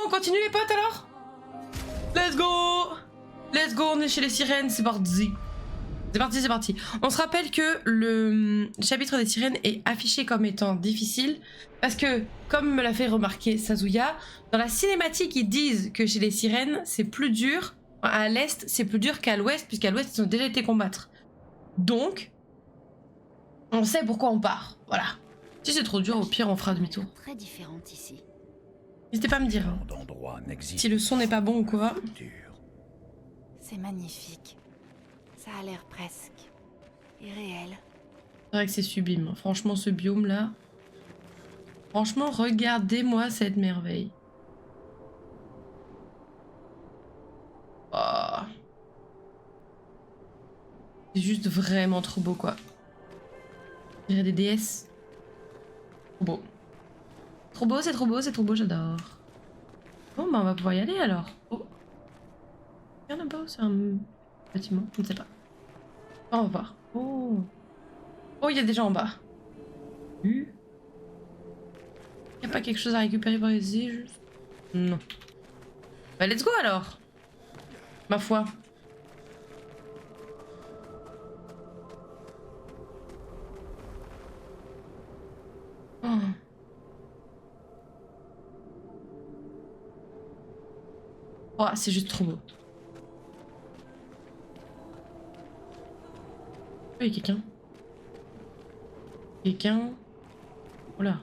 on continue les potes alors? Let's go! Let's go, on est chez les sirènes, c'est parti. C'est parti, c'est parti. On se rappelle que le chapitre des sirènes est affiché comme étant difficile parce que, comme me l'a fait remarquer Sazuya, dans la cinématique, ils disent que chez les sirènes, c'est plus dur. À l'est, c'est plus dur qu'à l'ouest, puisqu'à l'ouest, ils ont déjà été combattre. Donc, on sait pourquoi on part. Voilà. Si c'est trop dur, au pire, on fera demi-tour. Très différente ici. N'hésitez pas à me dire si le son n'est pas bon ou quoi. C'est magnifique. Ça a l'air presque irréel. C'est vrai que c'est sublime. Franchement, ce biome-là. Franchement, regardez-moi cette merveille. Oh. C'est juste vraiment trop beau, quoi. Je dirais des déesses. Trop beau. Trop beau, c'est trop beau, c'est trop beau, j'adore. Bon, bah on va pouvoir y aller alors. Oh. Il y en a pas, c'est un bâtiment, je ne sais pas. Oh, on va voir. Oh. Oh, il y a des gens en bas. Il n'y a pas quelque chose à récupérer par ici, juste? Non. Bah, let's go alors. Ma foi. Oh. Oh, c'est juste trop beau. Oh, il y a quelqu'un. Quelqu'un. Oh là.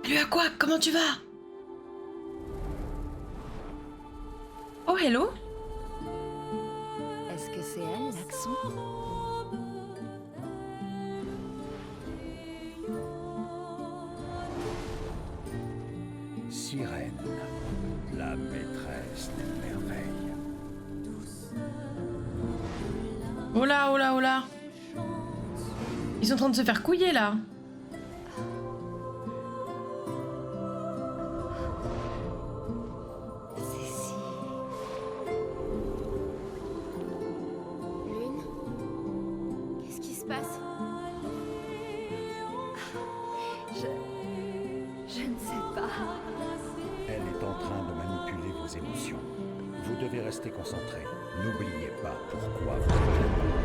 Salut à quoi? Comment tu vas? Oh hello? Est-ce que c'est elle, l'accent? Sirène, la maîtresse des merveilles. Oh là, oh là, oh là. Ils sont en train de se faire couiller là. Lune? Qu'est-ce qui se passe? Je ne sais pas. Elle est en train de manipuler vos émotions. Vous devez rester concentré. N'oubliez pas pourquoi vous êtes là.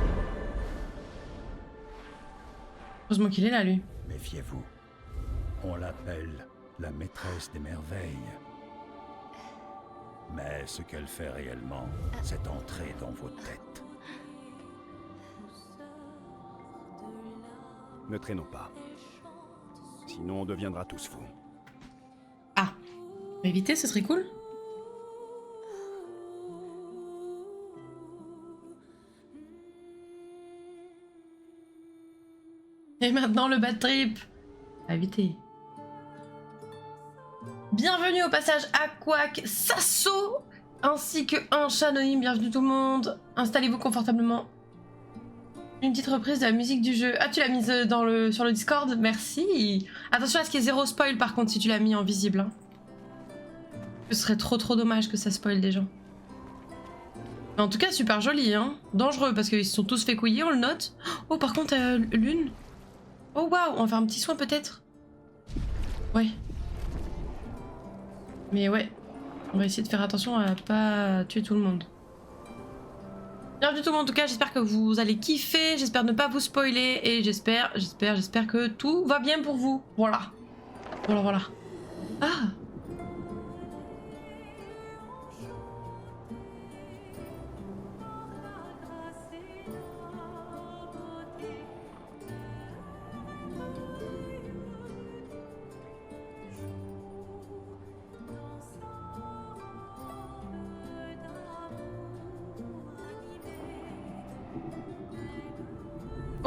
Heureusement qu'il est là, lui. Méfiez-vous. On l'appelle la maîtresse des merveilles. Mais ce qu'elle fait réellement, c'est entrer dans vos têtes. Ne traînons pas. Sinon, on deviendra tous fous. Ah. Pour éviter, ce serait cool. Et maintenant le bad trip. À éviter. Bienvenue au passage Aquac Sasso ainsi que un chat anonyme. Bienvenue tout le monde. Installez-vous confortablement. Une petite reprise de la musique du jeu. Ah, tu l'as mise sur le Discord? Merci. Attention à ce qu'il y ait zéro spoil par contre si tu l'as mis en visible. Hein. Ce serait trop dommage que ça spoil des gens. Mais en tout cas, super joli. Hein. Dangereux parce qu'ils se sont tous fait couiller, on le note. Oh, par contre, Lune. Oh waouh, on va faire un petit soin peut-être. Ouais. Mais ouais, on va essayer de faire attention à pas tuer tout le monde. Bienvenue tout le monde, en tout cas, j'espère que vous allez kiffer, j'espère ne pas vous spoiler et j'espère que tout va bien pour vous. Voilà. Voilà. Ah.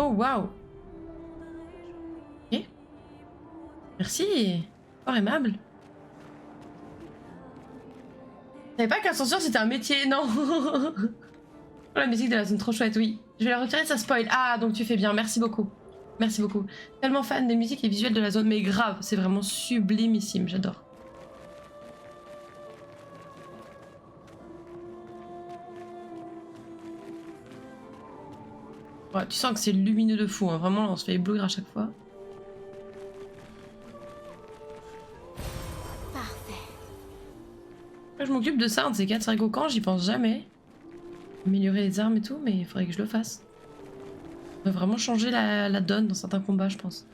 Oh waouh. Ok. Merci. Fort aimable. Je savais pas qu'un censeur c'était un métier, non. Oh, la musique de la zone trop chouette, oui. Je vais la retirer, ça spoil. Ah, donc tu fais bien, merci beaucoup. Merci beaucoup. Tellement fan des musiques et visuels de la zone, mais grave, c'est vraiment sublimissime, j'adore. Ouais, tu sens que c'est lumineux de fou, hein. Vraiment, là, on se fait éblouir à chaque fois. Parfait. Moi, je m'occupe de ça, un de ces quatre. C'est vrai qu'au camp, j'y pense jamais. Améliorer les armes et tout, mais il faudrait que je le fasse. On va vraiment changer la donne dans certains combats, je pense.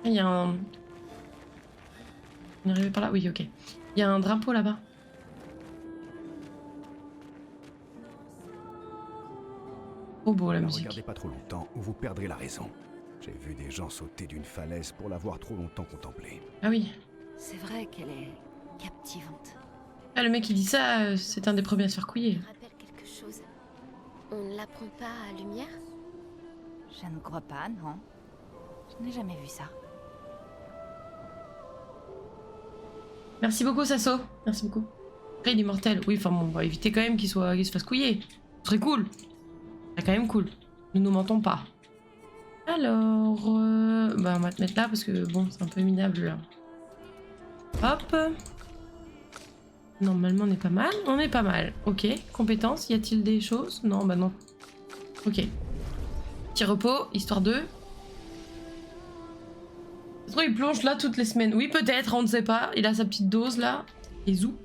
Il y a un... On est arrivé par là? Oui, ok. Il y a un drapeau là-bas. Trop beau la Ne musique. regardez pas trop longtemps ou vous perdrez la raison. J'ai vu des gens sauter d'une falaise pour l'avoir trop longtemps contemplée. Ah oui. C'est vrai qu'elle est captivante. Ah, le mec qui dit ça, c'est un des premiers à se faire couiller. Elle me rappelle quelque chose. On ne l'apprend pas à Lumière? Je ne crois pas, non. Je n'ai jamais vu ça. Merci beaucoup, Sasso. Merci beaucoup. Après, il est mortel. Oui, enfin bon, on va éviter quand même qu'il se fasse couiller. Ce serait cool. C'est quand même cool. Ne nous mentons pas. Alors... Bah, on va te mettre là parce que bon, c'est un peu minable là. Hop. Normalement, on est pas mal. On est pas mal. Ok. Compétences, y a-t-il des choses? Non, bah non. Ok. Petit repos, histoire de... C'est trop, il plonge là toutes les semaines. Oui, peut-être, on ne sait pas. Il a sa petite dose là. Et zou.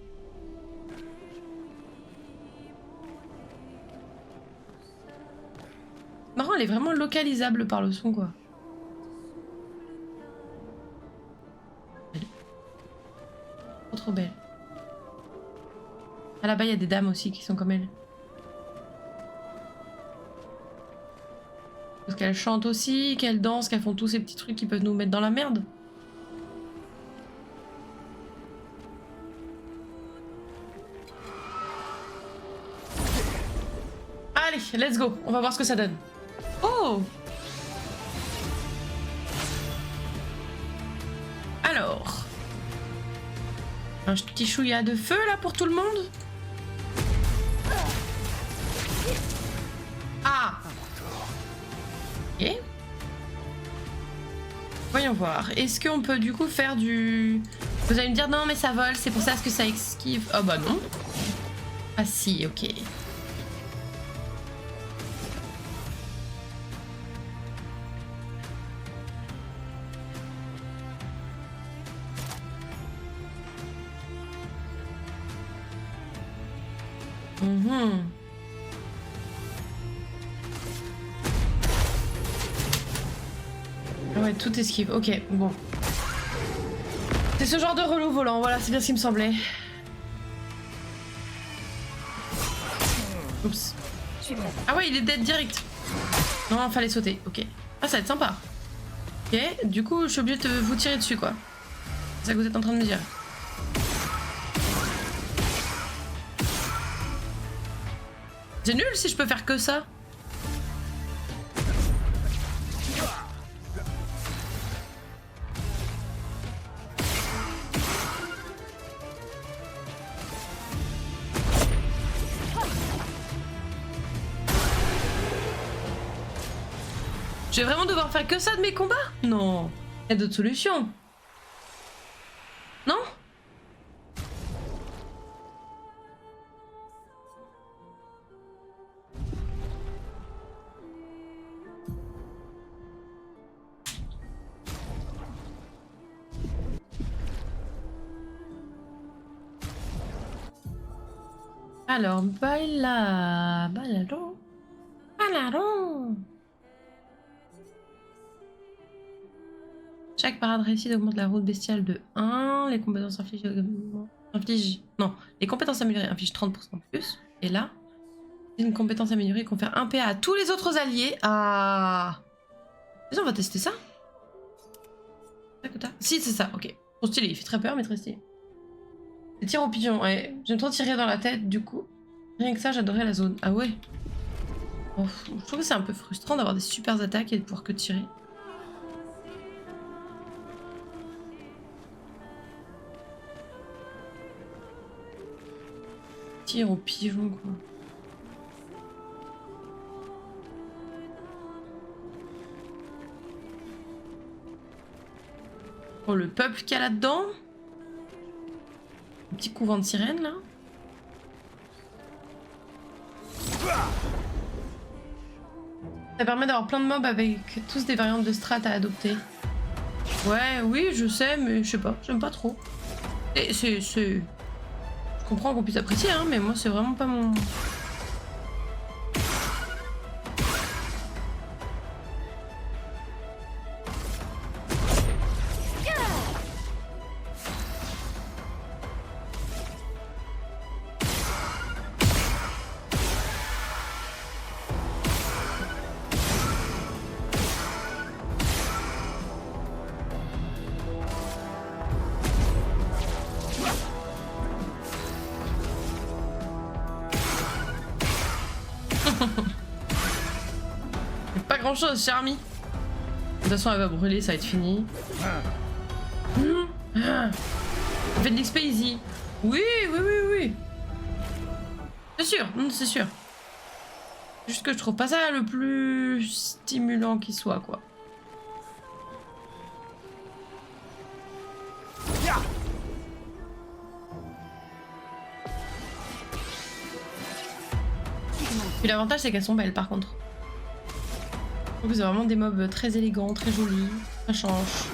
Marrant, elle est vraiment localisable par le son, quoi. Belle. Trop, trop belle. Ah, là-bas, il y a des dames aussi qui sont comme elle. Parce qu'elles chantent aussi, qu'elles dansent, qu'elles font tous ces petits trucs qui peuvent nous mettre dans la merde. Allez, let's go. On va voir ce que ça donne. Oh! Alors... Un petit chouïa de feu là pour tout le monde? Ah! Ok. Voyons voir. Est-ce qu'on peut du coup faire du... Vous allez me dire non mais ça vole, c'est pour ça que ça esquive. Oh bah non. Ah si, ok. Ouais, tout esquive. Ok, bon. C'est ce genre de relou volant, voilà, c'est bien ce qui me semblait. Oups. Ah ouais, il est dead direct. Non, fallait sauter, ok. Ah, ça va être sympa. Ok, du coup, je suis obligée de vous tirer dessus, quoi. C'est ça que vous êtes en train de me dire. C'est nul si je peux faire que ça. Je vais vraiment devoir faire que ça de mes combats? Non. Il y a d'autres solutions. Non? Alors, baila, balado, balado. Chaque parade réussie augmente la route bestiale de 1. Les compétences Non, les compétences améliorées infligent 30% de plus. Et là, une compétence améliorée confère 1 PA à tous les autres alliés. Ah. Vas-y, on va tester ça. Si, c'est ça, ok. Trop stylé, il fait très peur, mais très stylé. Les tirs au pigeon, ouais. J'aime trop tirer dans la tête, du coup. Rien que ça, j'adorais la zone. Ah ouais. Oh, je trouve que c'est un peu frustrant d'avoir des super attaques et de pouvoir que tirer. Tir au pigeon, quoi. Oh, le peuple qu'il y a là-dedans. Un petit couvent de sirènes, là. Ça permet d'avoir plein de mobs avec tous des variantes de strat à adopter. Ouais, oui, je sais, mais je sais pas, j'aime pas trop. Et c'est... Je comprends qu'on puisse apprécier, hein, mais moi c'est vraiment pas mon... Pas grand chose, cher ami. De toute façon, elle va brûler, ça va être fini. Faites de l'XP easy. Oui, oui, oui, oui. C'est sûr, c'est sûr. Juste que je trouve pas ça le plus stimulant qui soit, quoi. Puis l'avantage, c'est qu'elles sont belles, par contre. Donc c'est vraiment des mobs très élégants, très jolis. Ça change.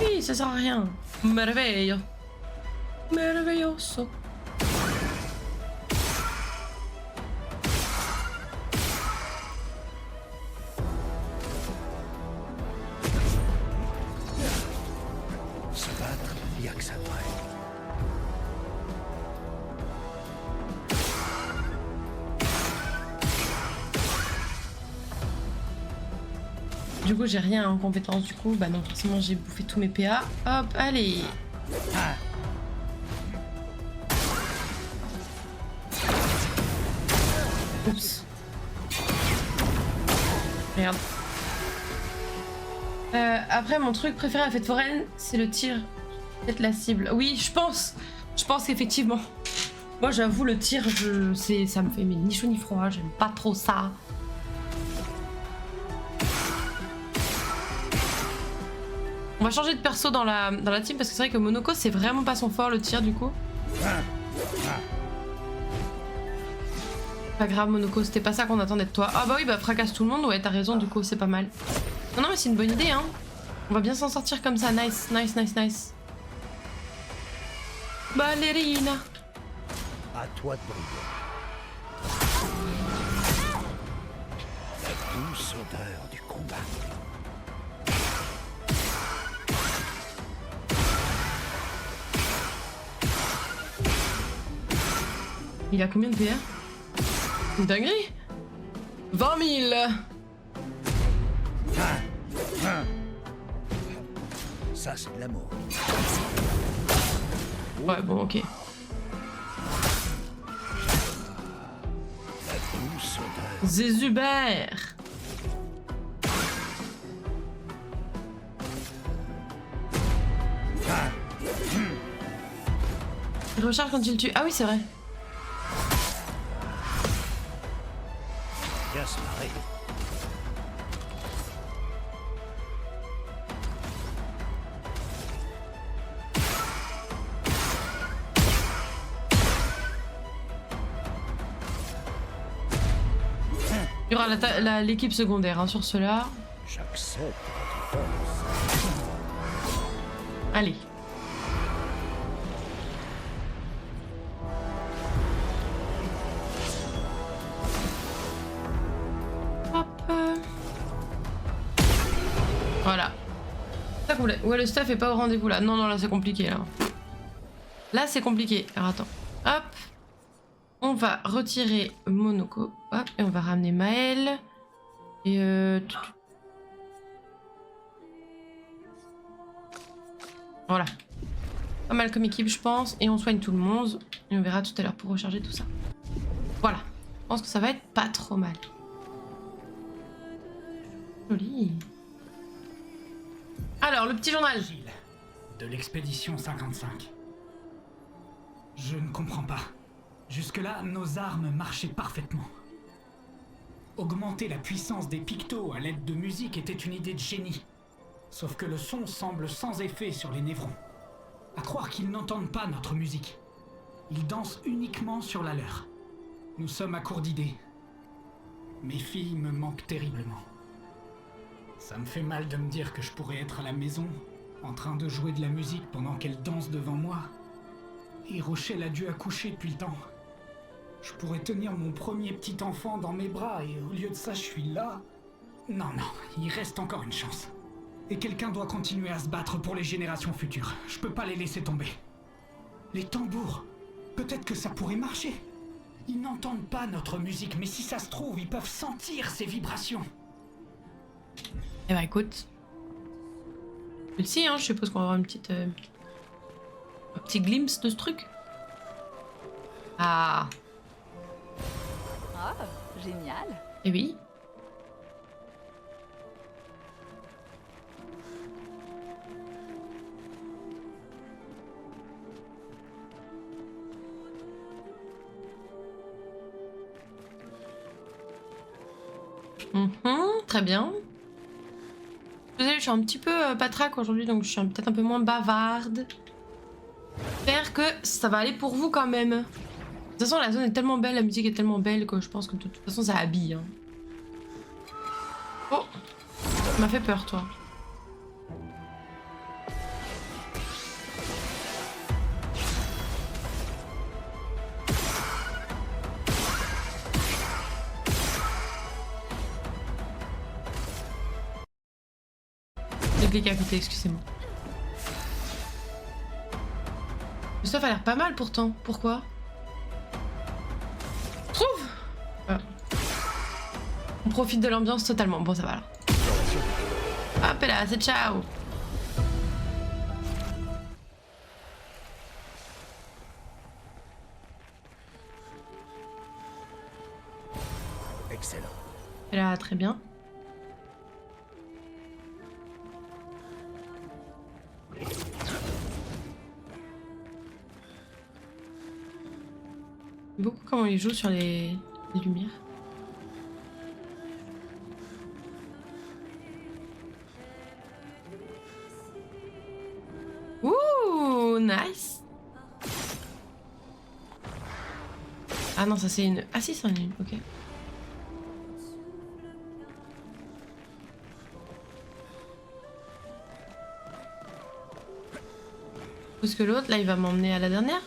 Oui, ça sert à rien. Merveille. Merveilloso. Se battre, il y a que ça de vrai. Du coup, j'ai rien en compétence. Du coup, bah non, forcément, j'ai bouffé tous mes PA. Hop, allez. Oups. Merde. Après, mon truc préféré à la fête foraine, c'est le tir. Peut-être la cible. Oui, je pense. Je pense effectivement. Moi, j'avoue, le tir, ça me fait ni chaud ni froid. J'aime pas trop ça. On va changer de perso dans la team parce que c'est vrai que Monoko, c'est vraiment pas son fort, le tir, du coup. Pas grave, Monoko, c'était pas ça qu'on attendait de toi. Ah bah oui, bah fracasse tout le monde. Ouais, t'as raison, du coup, c'est pas mal. Non, non, mais c'est une bonne idée, hein. On va bien s'en sortir comme ça. Nice, nice, nice, nice. Ballerina. À toi de briller. La douce odeur du combat. Il a combien de PA? Une dinguerie. 20 000. Ça, c'est de l'amour. Ouais, bon, ok. La douce odeur. Zézubert. Il recharge quand il tue. Ah oui, c'est vrai. Bien se marrer. Il y aura l'équipe secondaire hein, sur cela. J'accepte votre force. Allez. Hop. Voilà. Ça coulait. Ouais, le staff est pas au rendez-vous là. Non, non, là c'est compliqué là. Là c'est compliqué. Alors attends. Hop. On va retirer Monoko. Hop. Et on va ramener Maël. Et voilà. Pas mal comme équipe, je pense. Et on soigne tout le monde. Et on verra tout à l'heure pour recharger tout ça. Voilà. Je pense que ça va être pas trop mal. Joli. Alors, le petit journal. Gilles, de l'expédition 55. Je ne comprends pas. Jusque-là, nos armes marchaient parfaitement. Augmenter la puissance des pictos à l'aide de musique était une idée de génie. Sauf que le son semble sans effet sur les névrons. À croire qu'ils n'entendent pas notre musique. Ils dansent uniquement sur la leur. Nous sommes à court d'idées. Mes filles me manquent terriblement. Ça me fait mal de me dire que je pourrais être à la maison, en train de jouer de la musique pendant qu'elles dansent devant moi. Et Rochelle a dû accoucher depuis le temps. Je pourrais tenir mon premier petit enfant dans mes bras et au lieu de ça, je suis là. Non, il reste encore une chance. Et quelqu'un doit continuer à se battre pour les générations futures. Je peux pas les laisser tomber. Les tambours, peut-être que ça pourrait marcher. Ils n'entendent pas notre musique, mais si ça se trouve, ils peuvent sentir ces vibrations. Eh bah écoute. Si, hein, je suppose qu'on va avoir une petite... un petit glimpse de ce truc. Ah. Oh, génial. Eh oui. Très bien. Désolée, je suis un petit peu patraque aujourd'hui, donc je suis peut-être un peu moins bavarde. J'espère que ça va aller pour vous quand même. De toute façon, la zone est tellement belle, la musique est tellement belle que je pense que de toute façon ça habille. Hein. Oh, tu m'as fait peur, toi. À côté, excusez-moi. Le stuff a l'air pas mal pourtant. Pourquoi? Trouve. On profite de l'ambiance totalement. Bon, ça va là. Hop là, c'est ciao. Excellent. Et là, très bien. Beaucoup comment il joue sur les lumières. Ouh, nice. Ah non, ça c'est une... Ah si, c'est une... Ok. Parce que l'autre, là, il va m'emmener à la dernière.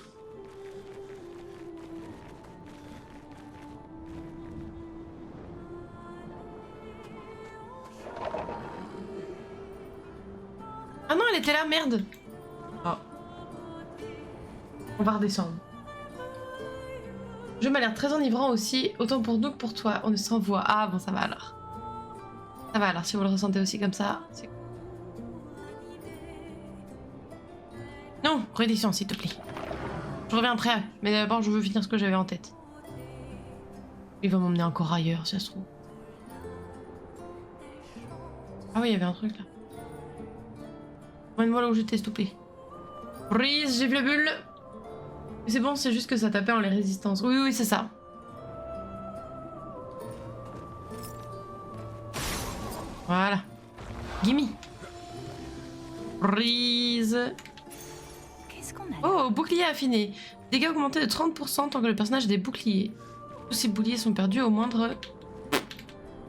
Ah non, elle était là, merde. Oh. On va redescendre. Le jeu m'a l'air très enivrant aussi, autant pour nous que pour toi. On est sans voix. Ah bon, ça va alors. Ça va alors, si vous le ressentez aussi comme ça, c'est... Non, redescends s'il te plaît. Je reviens après, mais d'abord je veux finir ce que j'avais en tête. Il va m'emmener encore ailleurs, si ça se trouve. Ah oui, il y avait un truc là. Emmène-moi là où j'étais, s'il te plaît. Brise, j'ai vu la bulle. Mais c'est bon, c'est juste que ça tapait en les résistances. Oui, oui, c'est ça. Voilà. Gimme. Brise. Qu'est-ce qu'on a là? Oh, bouclier affiné. Dégâts augmentés de 30% tant que le personnage a des boucliers. Tous ces boucliers sont perdus au moindre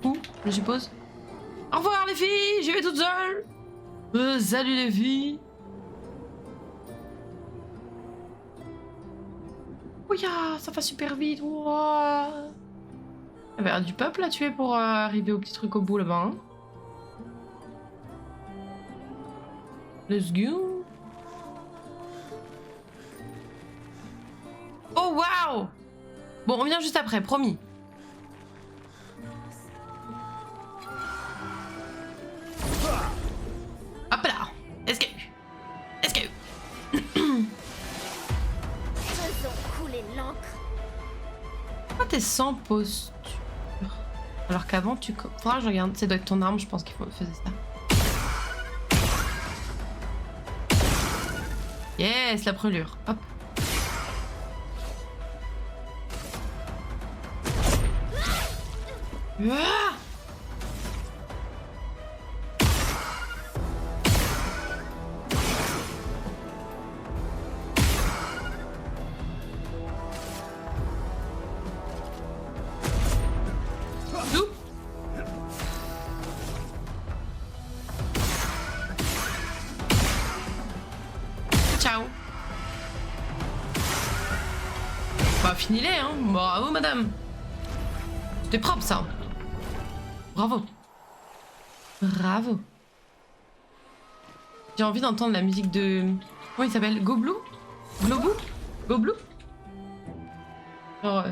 coup, je suppose. Au revoir les filles, j'y vais toute seule. Salut les filles. Oh ya, ça va super vite. Wow. Il y avait du peuple à tuer pour arriver au petit truc au bout là-bas. Hein. Let's go. Oh waouh. Bon, on revient juste après, promis. Hop là. Escape. Escape. Faisons couler l'encre. Pourquoi t'es sans posture? Alors qu'avant, tu... Faudra que je regarde. Ça doit être ton arme, je pense qu'il faisait ça. Yes, la brûlure. Hop. Ah. Zou. Ciao. Bah finis-les hein. Bravo madame. C'était propre ça. Bravo. Bravo. J'ai envie d'entendre la musique de... Comment il s'appelle? Goblou? Globou? Goblou? Genre...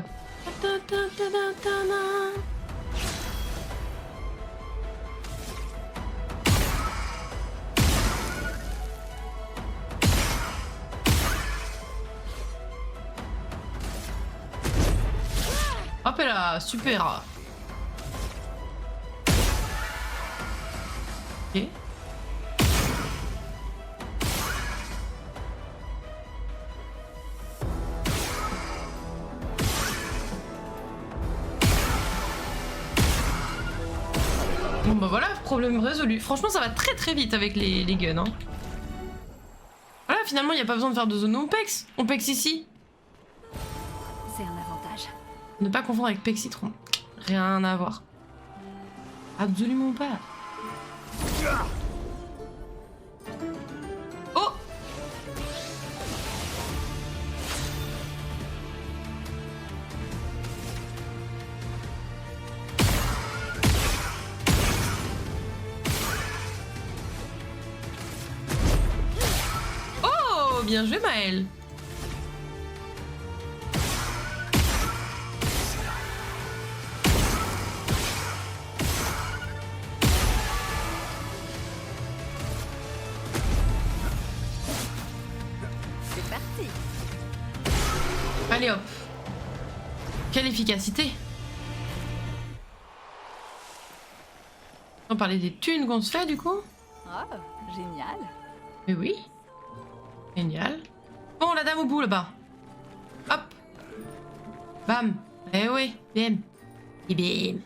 Hop là, super. Ok. Bon bah voilà, problème résolu. Franchement ça va très très vite avec les guns. Hein. Voilà, finalement il n'y a pas besoin de faire de zone où on pex. On pex ici. C'est un avantage. Ne pas confondre avec Pexitron. Rien à voir. Absolument pas. Oh! Oh! Bien joué Maël. Allez hop. Quelle efficacité. On parlait des thunes qu'on se fait du coup. Oh, génial. Mais oui. Génial. Bon, la dame au bout là-bas. Hop. Bam. Eh oui. Bim. Et bim.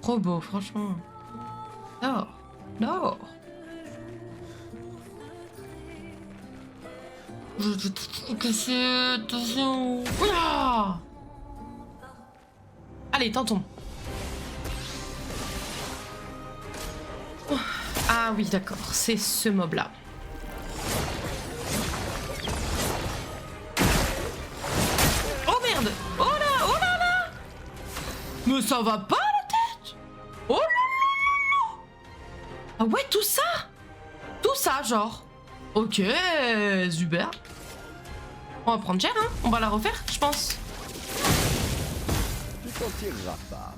Trop beau, franchement. D'or. D'or. Que c'est... Attention. Oula. Allez, tentons. Ah oui, d'accord. C'est ce mob-là. Oh merde. Oh là, oh là là. Mais ça va pas la tête. Oh là là là là. Ah ouais, tout ça. Tout ça, genre. Ok, super. On va prendre cher, hein. On va la refaire, je pense. Tu t'en tireras pas.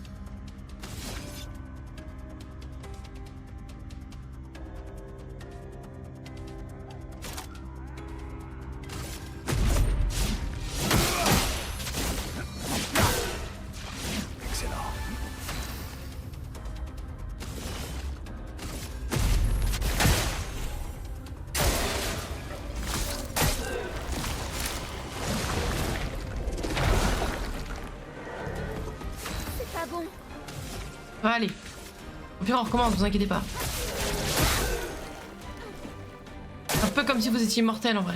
Excellent. Pas bon. Allez. Au pire, on recommence, vous inquiétez pas. Un peu comme si vous étiez mortel en vrai.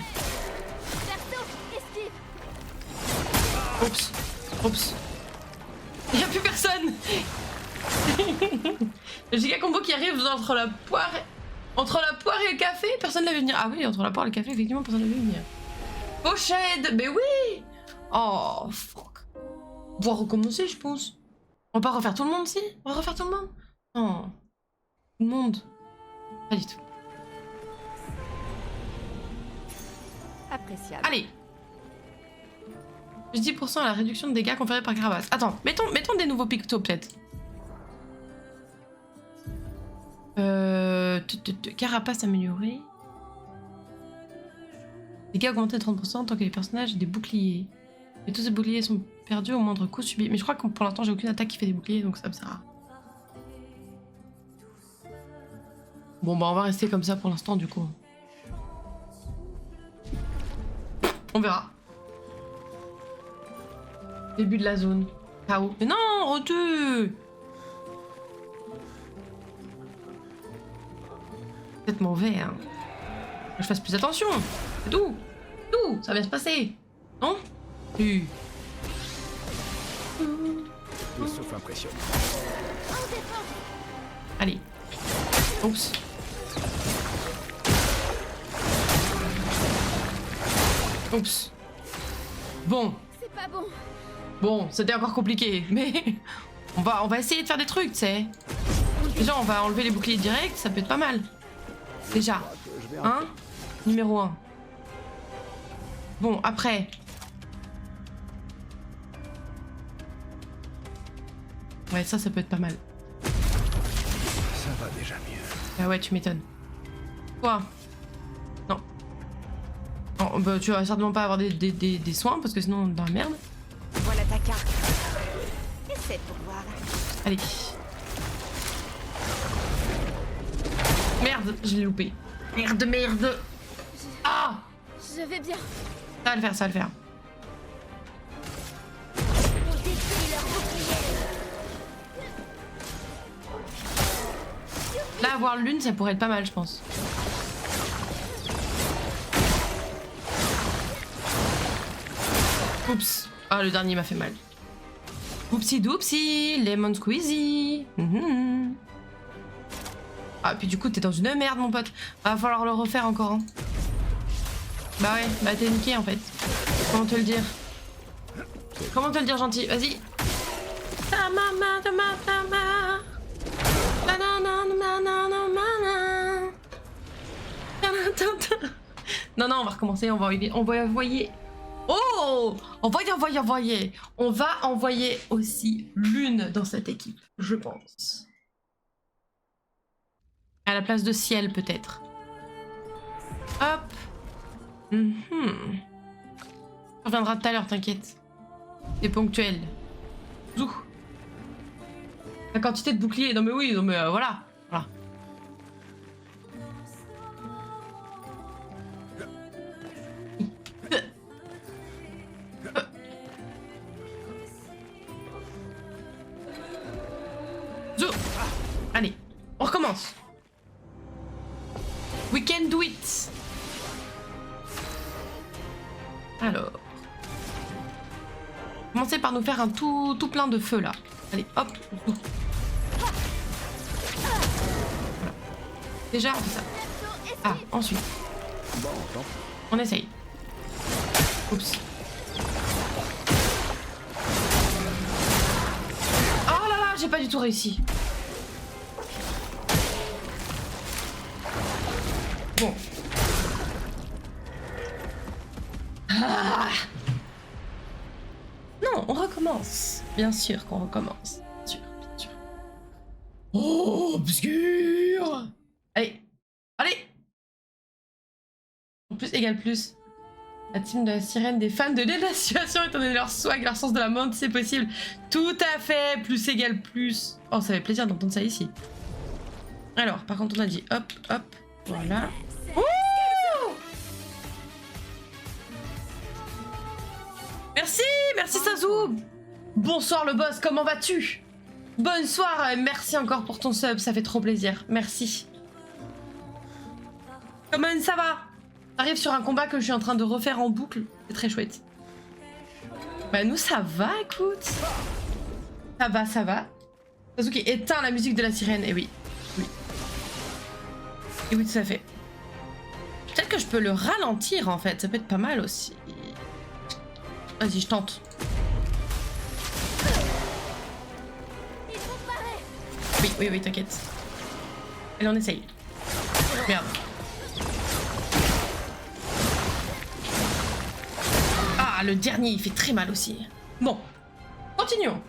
Perso, esquive. Oups. Oups. Il y a plus personne. Le giga combo qui arrive entre la poire et le café, personne ne l'a vu venir. Ah oui, entre la poire et le café, effectivement, personne ne l'a vu venir. Pochette, mais oui. Oh, fuck. On va recommencer, je pense. On va pas refaire tout le monde, si? On va refaire tout le monde? Non. Tout le monde? Pas du tout. Appréciable. Allez. Plus 10% à la réduction de dégâts conférée par Carapace. Attends, mettons des nouveaux pictos peut-être. Carapace améliorée. Dégâts augmentés de 30% tant que les personnages ont des boucliers. Et tous ces boucliers sont perdus au moindre coup subi. Mais je crois que pour l'instant j'ai aucune attaque qui fait des boucliers donc ça me sert à... Bon bah on va rester comme ça pour l'instant du coup. On verra. Début de la zone. KO. Mais non, re-2. Peut-être mauvais, hein. Faut que je fasse plus attention. C'est tout. Tout. Ça va bien se passer. Non? Oui. Tout sauf impressionnant. Allez. Oups. Oups. Bon. C'est pas bon. Bon, c'était encore compliqué, mais on va essayer de faire des trucs, tu sais. Déjà, on va enlever les boucliers directs, ça peut être pas mal. Déjà. Hein? Numéro 1. Bon, après. Ouais, ça peut être pas mal. Ça va déjà mieux. Ah ouais, tu m'étonnes. Quoi? Non. Non, bah, tu vas certainement pas avoir des soins, parce que sinon on est dans la merde. Voilà ta carte. Essaie pour voir. Allez. Merde, je l'ai loupé. Merde. Ah! Je vais bien. Ça va le faire, ça va le faire. On détruit leur bouclier. Là, avoir l'une, ça pourrait être pas mal, je pense. Oups. Ah, le dernier m'a fait mal. Oupsie doupsie, lemon squeezy. Ah, puis du coup, t'es dans une merde, mon pote. Va falloir le refaire encore. Hein. Bah ouais, bah t'es niqué en fait. Comment te le dire? Comment te le dire, gentil? Vas-y. Non, non, on va recommencer. On va envoyer. Oh! On va envoyer aussi l'une dans cette équipe, je pense. À la place de ciel, peut-être. Hop. Ça reviendra tout à l'heure, t'inquiète. C'est ponctuel. Zou. La quantité de boucliers. Non mais oui, non mais voilà. Voilà. Zou. Allez, on recommence. We can do it. Alors. Commencez par nous faire un tout plein de feu là. Allez, hop. Voilà. Déjà, on fait ça. Ah, ensuite. On essaye. Oups. Oh là là, j'ai pas du tout réussi. Bon. Ah. Non, on recommence. Bien sûr qu'on recommence. Bien sûr, bien sûr. Oh, obscur. Allez. Allez. En plus égale plus. La team de la sirène des fans de l'élaciation étant donné leur swag, leur sens de la mode, c'est possible. Tout à fait. Plus égale plus. Oh, ça fait plaisir d'entendre ça ici. Alors, par contre, on a dit hop, hop. Voilà. Ouh! Merci, merci Sazou. Bonsoir le boss, comment vas-tu? Bonsoir, merci encore pour ton sub, ça fait trop plaisir. Merci. Comment ça va? T'arrives sur un combat que je suis en train de refaire en boucle, c'est très chouette. Bah nous ça va, écoute. Ça va, ça va. Sasuke éteint la musique de la sirène, et oui. Oui. Et oui, tout à fait. Peut-être que je peux le ralentir en fait, ça peut être pas mal aussi. Vas-y, je tente. Oui, oui, oui, t'inquiète. Allez, on essaye. Merde. Ah, le dernier, il fait très mal aussi. Bon, continuons.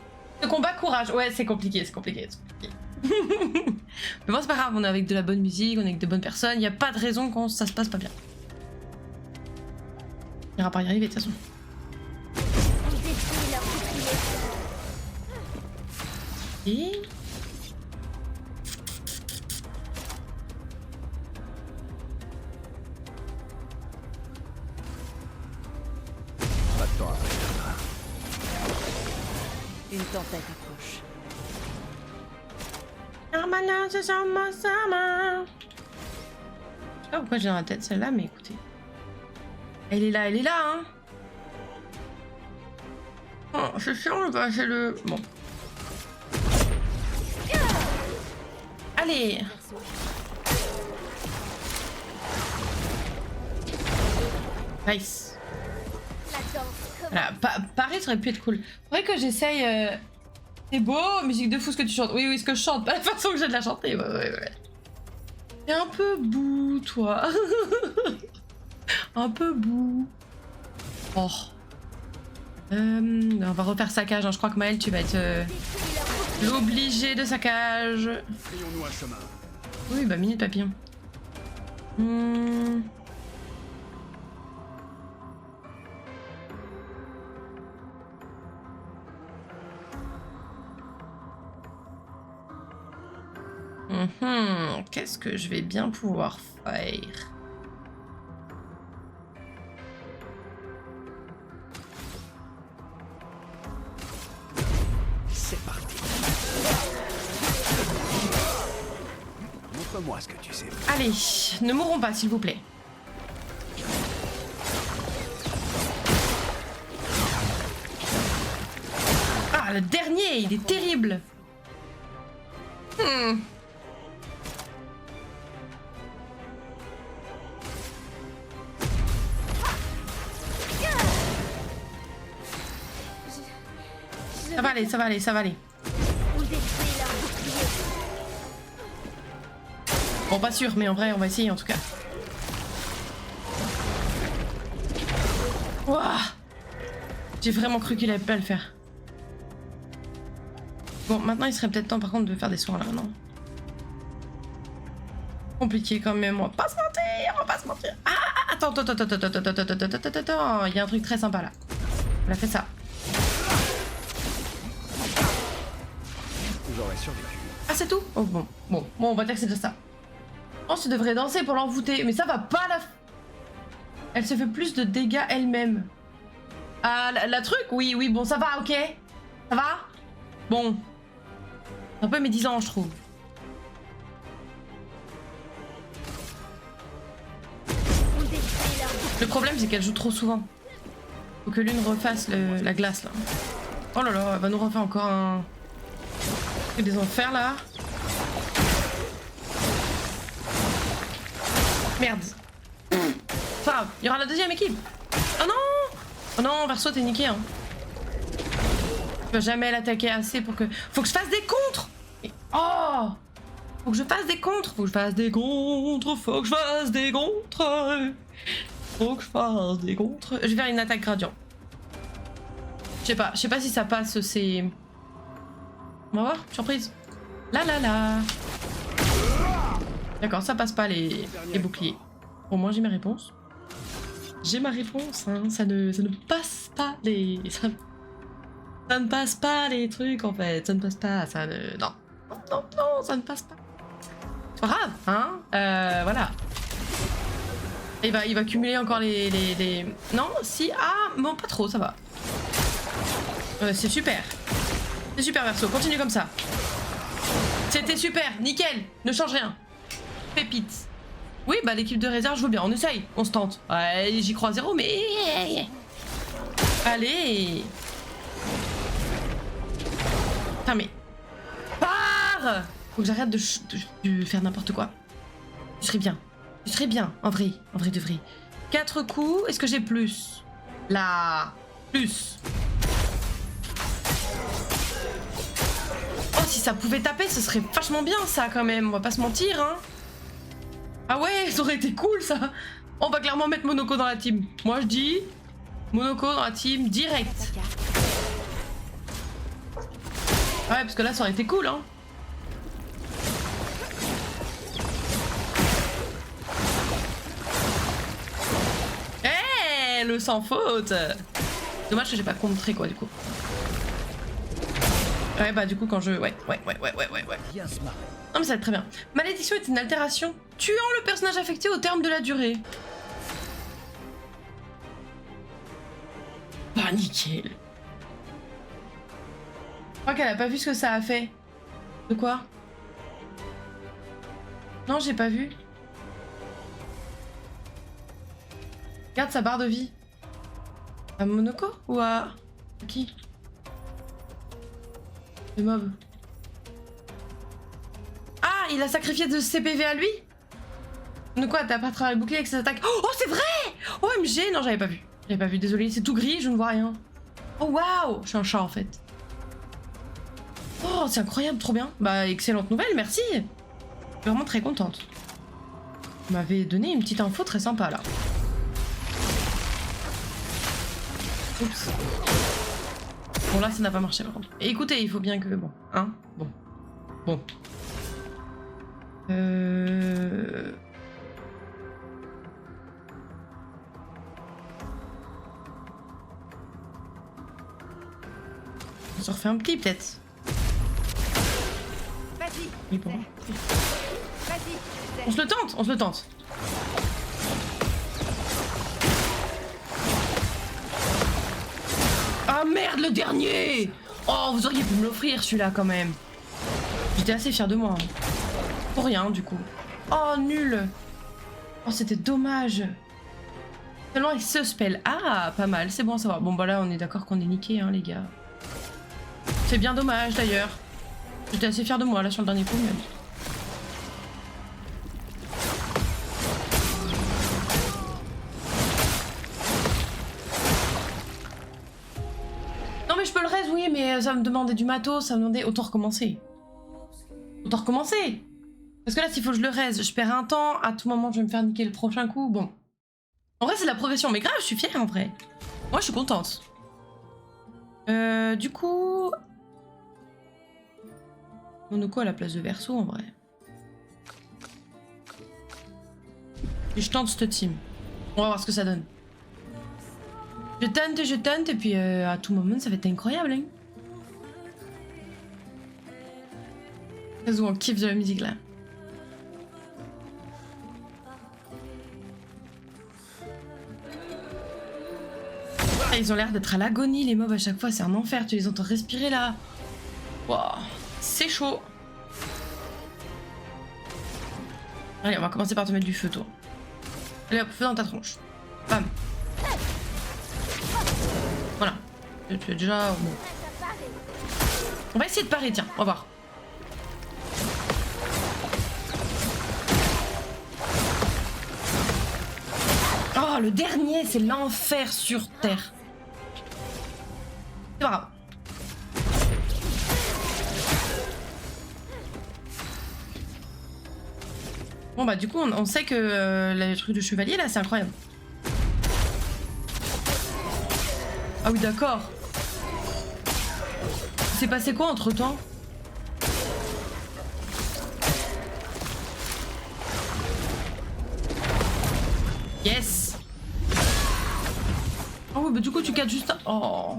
Le combat, courage. Ouais, c'est compliqué, c'est compliqué, c'est compliqué. Mais bon, c'est pas grave, on est avec de la bonne musique, on est avec de bonnes personnes, il n'y a pas de raison que ça se passe pas bien. Il ira pas y arriver de toute façon. Et... Pas de temps à perdre. Une tempête approche. Je sais pas pourquoi j'ai dans la tête celle-là, mais écoutez. Elle est là, hein. Oh, c'est chiant, bah, c'est le... Bon. Allez. Nice. Voilà, Paris ça aurait pu être cool. Faudrait que j'essaye... C'est beau, musique de fou ce que tu chantes. Oui, ce que je chante, pas la façon que j'ai de la chanter. Ouais. T'es un peu bout, toi. Un peu bout. Oh. On va refaire saccage, hein. Je crois que Maëlle, tu vas être l'obligé de saccage. Frayons-nous un chemin. Oui, bah minute papillon. Qu'est-ce que je vais bien pouvoir faire? C'est parti. Montre-moi ce que tu sais. Allez, ne mourrons pas, s'il vous plaît. Ah, le dernier, il est terrible. Ça va aller. Bon, pas sûr, mais en vrai, on va essayer en tout cas. Ouah, j'ai vraiment cru qu'il allait pas le faire. Bon, maintenant il serait peut-être temps par contre de faire des soins là, non? Compliqué quand même, on va pas se mentir. Ah, attends, il y a un truc très sympa là. On a fait ça. J'aurais survécu. Ah, c'est tout? Oh, bon, on va dire que c'est déjà ça. Oh, tu devrais danser pour l'envoûter, mais ça va pas la... Elle se fait plus de dégâts elle-même. Ah, la truc? Oui, bon, ça va, ok? Ça va? Bon. Un peu médisant, je trouve. Le problème, c'est qu'elle joue trop souvent. Faut que l'une refasse la glace, là. Oh là là, elle va nous refaire encore un... des enfers, là. Merde. Ça va, il y aura la deuxième équipe. Oh non! Oh non, Verso, t'es niqué, hein. Tu vas jamais l'attaquer assez pour que... Faut que je fasse des contres! Oh! Faut que je fasse des contres! Faut que je fasse des contres! Je vais faire une attaque gradient. Je sais pas si ça passe, c'est... On va voir, surprise. La. D'accord, ça passe pas les boucliers. Au moins j'ai mes réponses. J'ai ma réponse, hein. Ça ne passe pas les... Ça ne passe pas les trucs en fait. Ça ne passe pas, ça ne... Non, ça ne passe pas. C'est pas grave, hein. Voilà. Il va cumuler encore les... Non, si, ah, bon, pas trop, ça va. C'est super. C'est super, Verso, continue comme ça. C'était super, nickel, ne change rien. Pépite. Oui, bah l'équipe de réserve, je veux bien, on essaye, on se tente. Ouais, j'y crois zéro, mais... Allez. Putain, mais... Pars. Faut que j'arrête de faire n'importe quoi. Je serais bien, en vrai de vrai. 4 coups, est-ce que j'ai plus? Là, plus. Oh, si ça pouvait taper, ce serait vachement bien ça quand même, on va pas se mentir, hein. Ah ouais, ça aurait été cool ça. On va clairement mettre Monoko dans la team. Moi je dis Monoko dans la team direct. Ouais, parce que là ça aurait été cool, hein. Eh, le sans faute. Dommage que j'ai pas contré quoi du coup. Ouais, bah du coup quand je... Ouais. Bien se marrer. Non mais ça va être très bien. Malédiction est une altération tuant le personnage affecté au terme de la durée. Bah nickel. Je crois qu'elle a pas vu ce que ça a fait. De quoi? Non, j'ai pas vu. Regarde sa barre de vie. À Monoko ou à qui? Le mob. Ah, il a sacrifié de ses PV à lui? De quoi? T'as pas travaillé bouclier avec ses attaques? Oh, c'est vrai! OMG! Non, j'avais pas vu. J'avais pas vu, désolé. C'est tout gris, je ne vois rien. Oh, waouh! Je suis un chat, en fait. Oh, c'est incroyable, trop bien. Bah, excellente nouvelle, merci. Je suis vraiment très contente. Vous m'avez donné une petite info très sympa, là. Oups. Bon, là, ça n'a pas marché, par contre. Et écoutez, il faut bien que... Bon, hein? Bon. Bon. On se refait un petit, peut-être. Vas-y. Oui, bon. Vas-y. On se le tente, on se le tente. Ah merde, le dernier! Oh, vous auriez pu me l'offrir celui-là quand même. J'étais assez fière de moi. Hein. Pour rien du coup. Oh, nul! Oh, c'était dommage. Seulement avec ce spell. Ah, pas mal, c'est bon à savoir. Bon, bah là, on est d'accord qu'on est niqué, hein, les gars. C'est bien dommage d'ailleurs. J'étais assez fière de moi là sur le dernier coup, même. Non mais je peux le raise, oui, mais ça me demandait du matos, ça me demandait... Autant recommencer. Autant recommencer. Parce que là, s'il faut que je le raise, je perds un temps, à tout moment je vais me faire niquer le prochain coup, bon. En vrai, c'est de la progression, mais grave, je suis fière en vrai. Moi, je suis contente. Du coup... Monoko à la place de Verso, en vrai. Et je tente cette team. On va voir ce que ça donne. Je tente, et puis à tout moment, ça va être incroyable, hein. Où on kiffe de la musique, là. Ah, ils ont l'air d'être à l'agonie, les mobs, à chaque fois, c'est un enfer. Tu les entends respirer, là. Waouh. C'est chaud. Allez, on va commencer par te mettre du feu, toi. Allez hop, feu dans ta tronche. Bam. Voilà. Tu es déjà... Bon. On va essayer de parer, tiens. On va voir. Oh, le dernier, c'est l'enfer sur Terre. C'est pas grave. Bon bah du coup on sait que le truc de chevalier là c'est incroyable. Ah oui d'accord. C'est passé quoi entre temps? Yes. Oh oui bah du coup tu cadres juste un... Oh.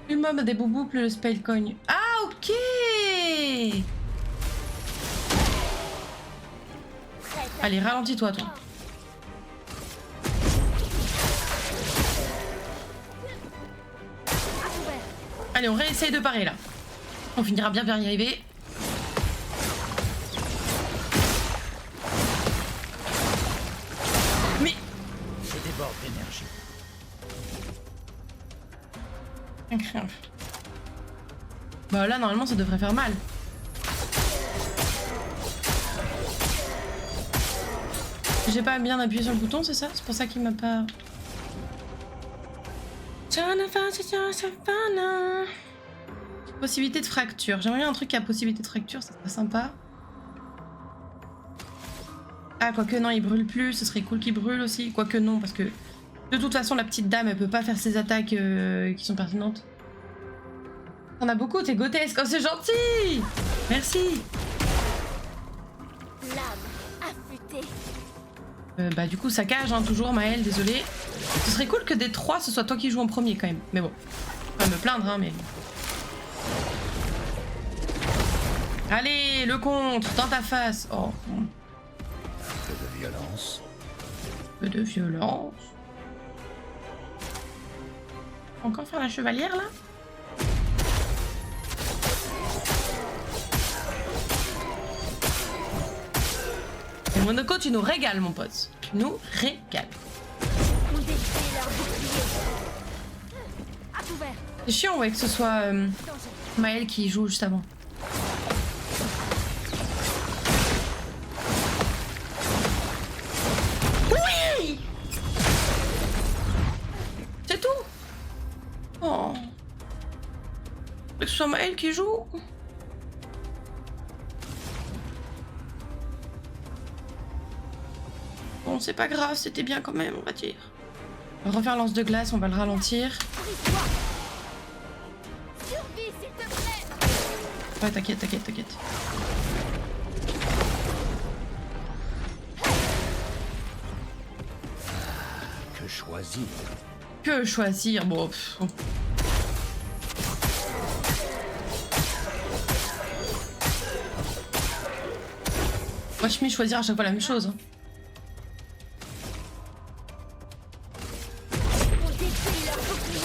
Plus le mob a des boubous, plus le spell cogne. Ah, ok. Allez, ralentis-toi, toi. Allez, on réessaye de parer, là. On finira bien par y arriver. Mais... Je déborde d'énergie. Incroyable. Bah là normalement ça devrait faire mal. J'ai pas bien appuyé sur le bouton, c'est ça? C'est pour ça qu'il m'a pas... Possibilité de fracture. J'aimerais bien un truc qui a possibilité de fracture, ça serait sympa. Ah quoique non, il brûle plus, ce serait cool qu'il brûle aussi. Quoique non, parce que de toute façon la petite dame elle peut pas faire ses attaques qui sont pertinentes. T'en as beaucoup, t'es grotesque, oh c'est gentil. Merci. L'âme affûtée. Bah du coup saccage hein, toujours Maëlle, désolé. Ce serait cool que des trois ce soit toi qui joues en premier quand même. Mais bon, je vais pas me plaindre hein mais... Allez, le contre, dans ta face. Oh. peu de violence. Peu de violence. Encore faire la chevalière là? Et Monaco, tu nous régales, mon pote. Tu nous régales. On détruit leur bouclier. À couvert. C'est chiant, ouais, que ce soit Maël qui joue juste avant. Oui! C'est tout? Oh. Que ce soit Maël qui joue? Bon, c'est pas grave, c'était bien quand même, on va dire. On va refaire lance de glace, on va le ralentir. Brise-toi. Survie, s'il te plaît. Ouais, t'inquiète, t'inquiète, t'inquiète. Que choisir? Que choisir? Bon, Watch me choisir à chaque fois la même chose. Hein. On détruit leur bouclier.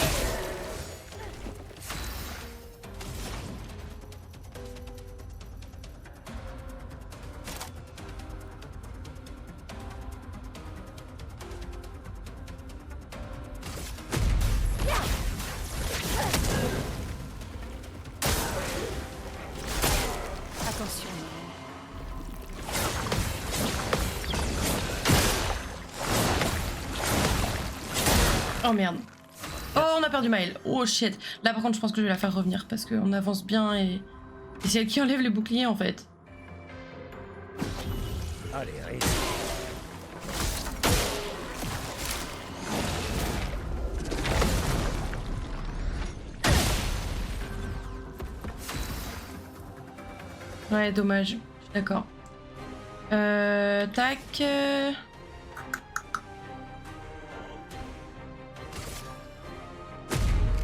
Attention. Oh merde. Oh, on a perdu Maël. Oh shit. Là par contre je pense que je vais la faire revenir parce qu'on avance bien et c'est elle qui enlève les boucliers en fait. Allez, allez. Ouais, dommage. Je suis d'accord. Tac.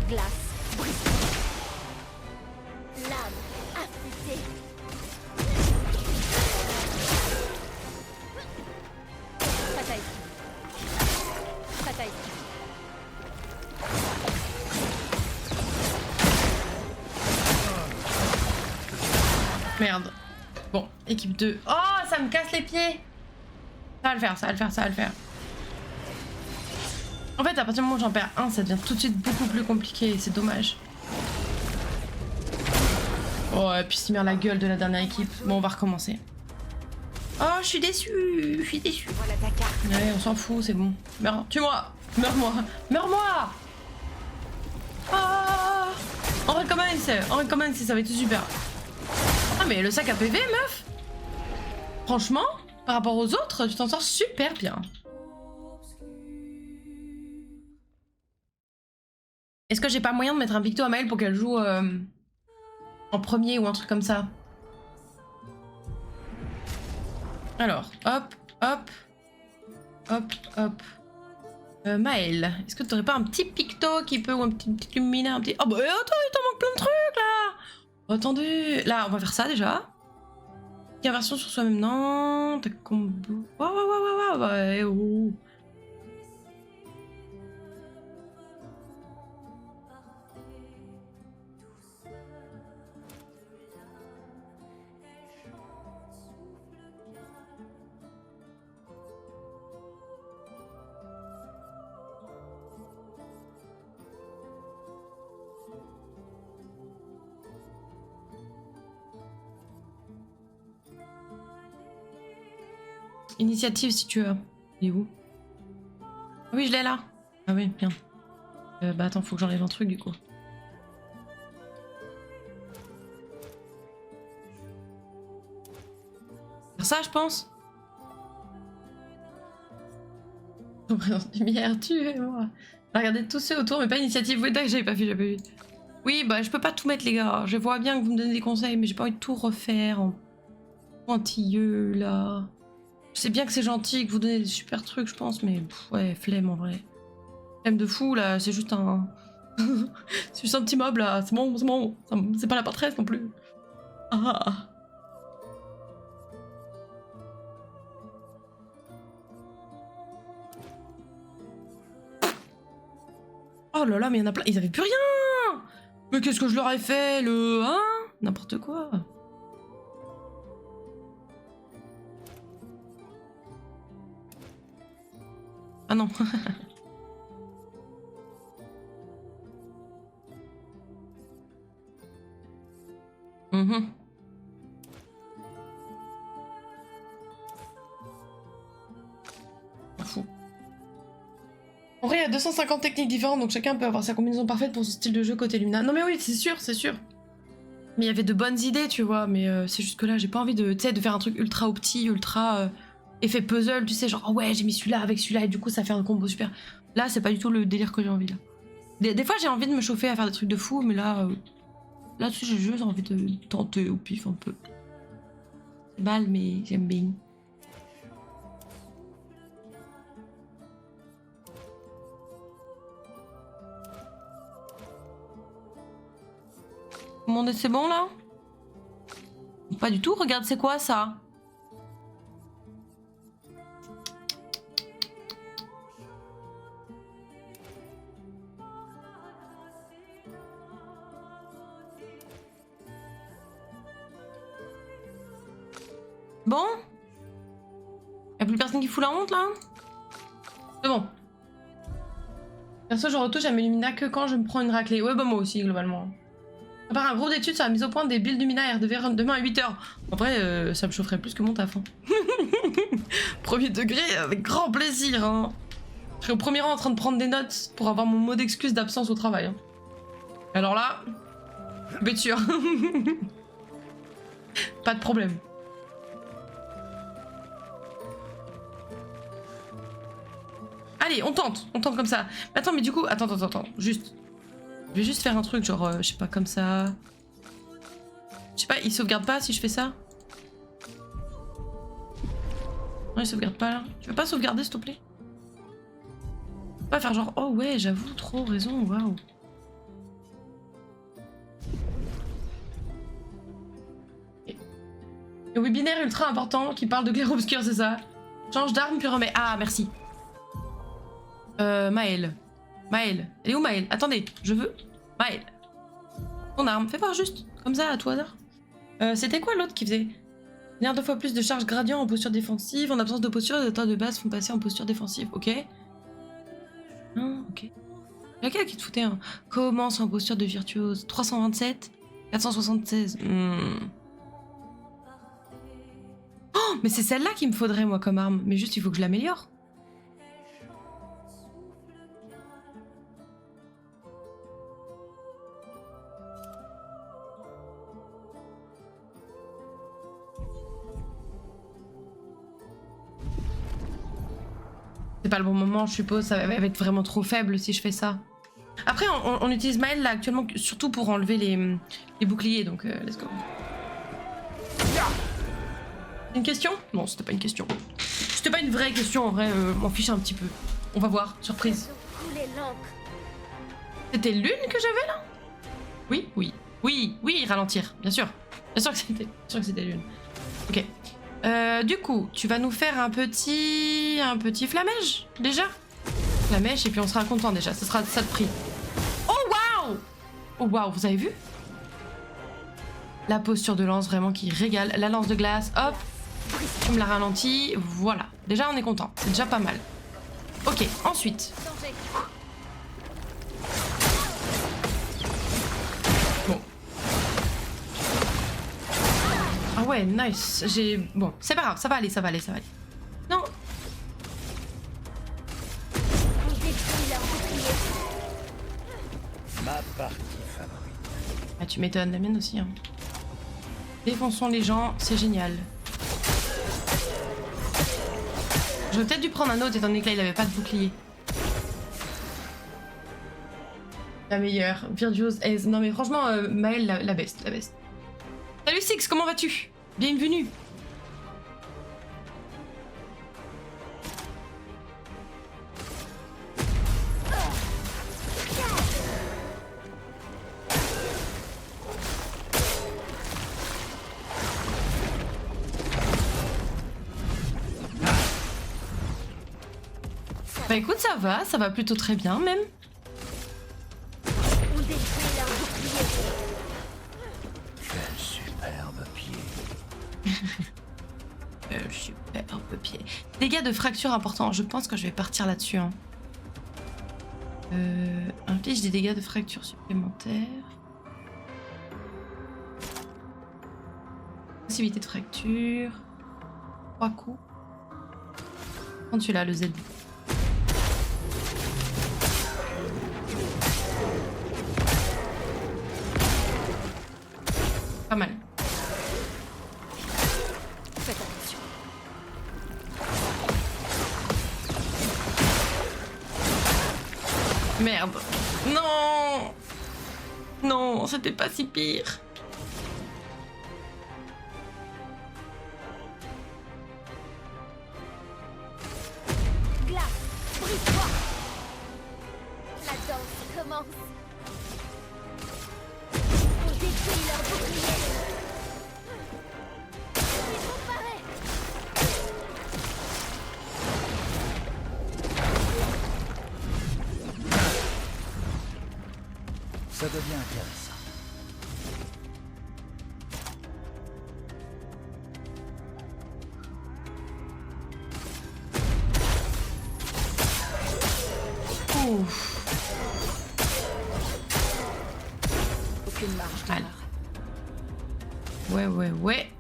Glace. Brise-toi. Lame. Affûtée. Prête à esquiver. Prête à esquiver. Merde. Bon, équipe 2. Oh, ça me casse les pieds. Ça va le faire, ça va le faire, ça va le faire. En fait, à partir du moment où j'en perds un, ça devient tout de suite beaucoup plus compliqué et c'est dommage. Oh, et puis c'est bien la gueule de la dernière équipe. Bon, on va recommencer. Oh, je suis déçue. Je suis déçue. Voilà ta carte. Ouais, on s'en fout, c'est bon. Meurs, tue-moi. Meurs-moi. Meurs-moi. Ah. On recommence, ça va être super. Ah, mais le sac à PV, meuf. Franchement, par rapport aux autres, tu t'en sors super bien. Est-ce que j'ai pas moyen de mettre un picto à Maël pour qu'elle joue en premier ou un truc comme ça? Alors, hop, hop, hop, hop. Maël, est-ce que t'aurais pas un petit picto qui peut, ou un petit luminaire, un petit... Oh bah attends, il t'en manque plein de trucs là. Attendez, là on va faire ça déjà. Inversion sur soi-même, non. T'as combo... Waouh, ouais, oh. Initiative si tu veux. Il est où? Ah oui, je l'ai là. Ah oui, bien. Bah attends, faut que j'enlève un truc du coup. Faire ça, je pense. Ton présence de lumière, tuez-moi. Regardez tous ceux autour, mais pas initiative. Oui, j'avais pas vu, Oui, bah je peux pas tout mettre, les gars. Je vois bien que vous me donnez des conseils, mais j'ai pas envie de tout refaire en pointilleux là. Je sais bien que c'est gentil, que vous donnez des super trucs, je pense, mais pff, ouais, flemme en vrai. Flemme de fou là, c'est juste un. C'est juste un petit mob là, c'est bon, c'est pas la portraite non plus. Ah. Oh là là, mais il y en a plein. Ils avaient plus rien. Mais qu'est-ce que je leur ai fait, le... Hein? N'importe quoi. Ah non. Mhm. Fou. En vrai, il y a 250 techniques différentes, donc chacun peut avoir sa combinaison parfaite pour son style de jeu côté Lumina. Non mais oui, c'est sûr, c'est sûr. Mais il y avait de bonnes idées, tu vois, mais c'est juste que là, j'ai pas envie de, tu sais, de faire un truc ultra opti, ultra effet puzzle, tu sais, genre, oh ouais, j'ai mis celui-là avec celui-là, et du coup, ça fait un combo super. Là, c'est pas du tout le délire que j'ai envie, là. Des fois, j'ai envie de me chauffer à faire des trucs de fou, mais là, là-dessus, j'ai juste envie de tenter au pif un peu. C'est mal, mais j'aime bien. Mon c'est bon là? Pas du tout, regarde c'est quoi ça? Bon? Y'a plus personne qui fout la honte là? C'est bon. Perso je retouche à mes Lumina que quand je me prends une raclée. Ouais bah moi aussi globalement. À part un groupe d'études sur la mise au point des builds Lumina RDV demain à 8h. En vrai, ça me chaufferait plus que mon taf. Hein. Premier degré, avec grand plaisir. Hein. Je serais au premier rang en train de prendre des notes pour avoir mon mot d'excuse d'absence au travail. Hein. Alors là, bête sûr. Pas de problème. Allez, on tente comme ça. Attends, mais du coup, attends, juste. Je vais juste faire un truc, genre, je sais pas, comme ça. Je sais pas, il sauvegarde pas si je fais ça? Non, il sauvegarde pas là. Tu veux pas sauvegarder, s'il te plaît? Pas faire genre, oh ouais, j'avoue, trop raison, waouh. Le webinaire ultra important qui parle de clair-obscur, c'est ça? Change d'arme puis remets. Ah, merci. Maëlle. Maëlle. Elle est où Maëlle? Attendez, je veux. Maëlle. Ton arme. Fais voir juste. Comme ça, à tout hasard. C'était quoi l'autre qui faisait? Génère 2 fois plus de charge gradient en posture défensive. En absence de posture, les auteurs de base font passer en posture défensive. Ok. Non, ok. Laquelle qui te foutait hein? Commence en posture de virtuose. 327. 476. Oh, mais c'est celle-là qu'il me faudrait, moi, comme arme. Mais juste, il faut que je l'améliore. C'est pas le bon moment, je suppose. Ça va être vraiment trop faible si je fais ça. Après, on utilise Maëlle, là, actuellement, surtout pour enlever les boucliers. Donc, let's go. Une question? Non, c'était pas une question. C'était pas une vraie question, en vrai, m'en fiche un petit peu. On va voir, surprise. C'était Lune que j'avais là? Oui, ralentir, bien sûr. Bien sûr que c'était Lune. Ok. Du coup, tu vas nous faire un petit flamèche, déjà? Flamèche, et puis on sera content déjà, ce sera ça de prix. Oh waouh, vous avez vu? La posture de lance vraiment qui régale. La lance de glace, hop. Tu me la ralentis, voilà. Déjà on est content, c'est déjà pas mal. Ok, ensuite. Bon. Ah ouais, nice. Bon, c'est pas grave, ça va aller. Non. Ma partie favorite. Ah tu m'étonnes, la mienne aussi. Hein. Défonçons les gens, c'est génial. J'aurais peut-être dû prendre un autre étant donné que là il avait pas de bouclier. La meilleure, Virtuose Ace. Non mais franchement, Maëlle, la best. Salut Six, comment vas-tu? Bienvenue. Bah écoute, ça va plutôt très bien même. Superbe pied. Dégâts de fracture importants. Je pense que je vais partir là-dessus. Hein. Inflige des dégâts de fracture supplémentaires. Possibilité de fracture. 3 coups. Prends celui-là, le Z. Pas mal. Faites attention. Merde. Non. Non, c'était pas si pire. Glace, brise-toi. La danse commence. On détruit leur bouclier. Ils vont parer. Ça devient intéressant. Ouf. Aucune marge Allez. d'erreur. Ouais.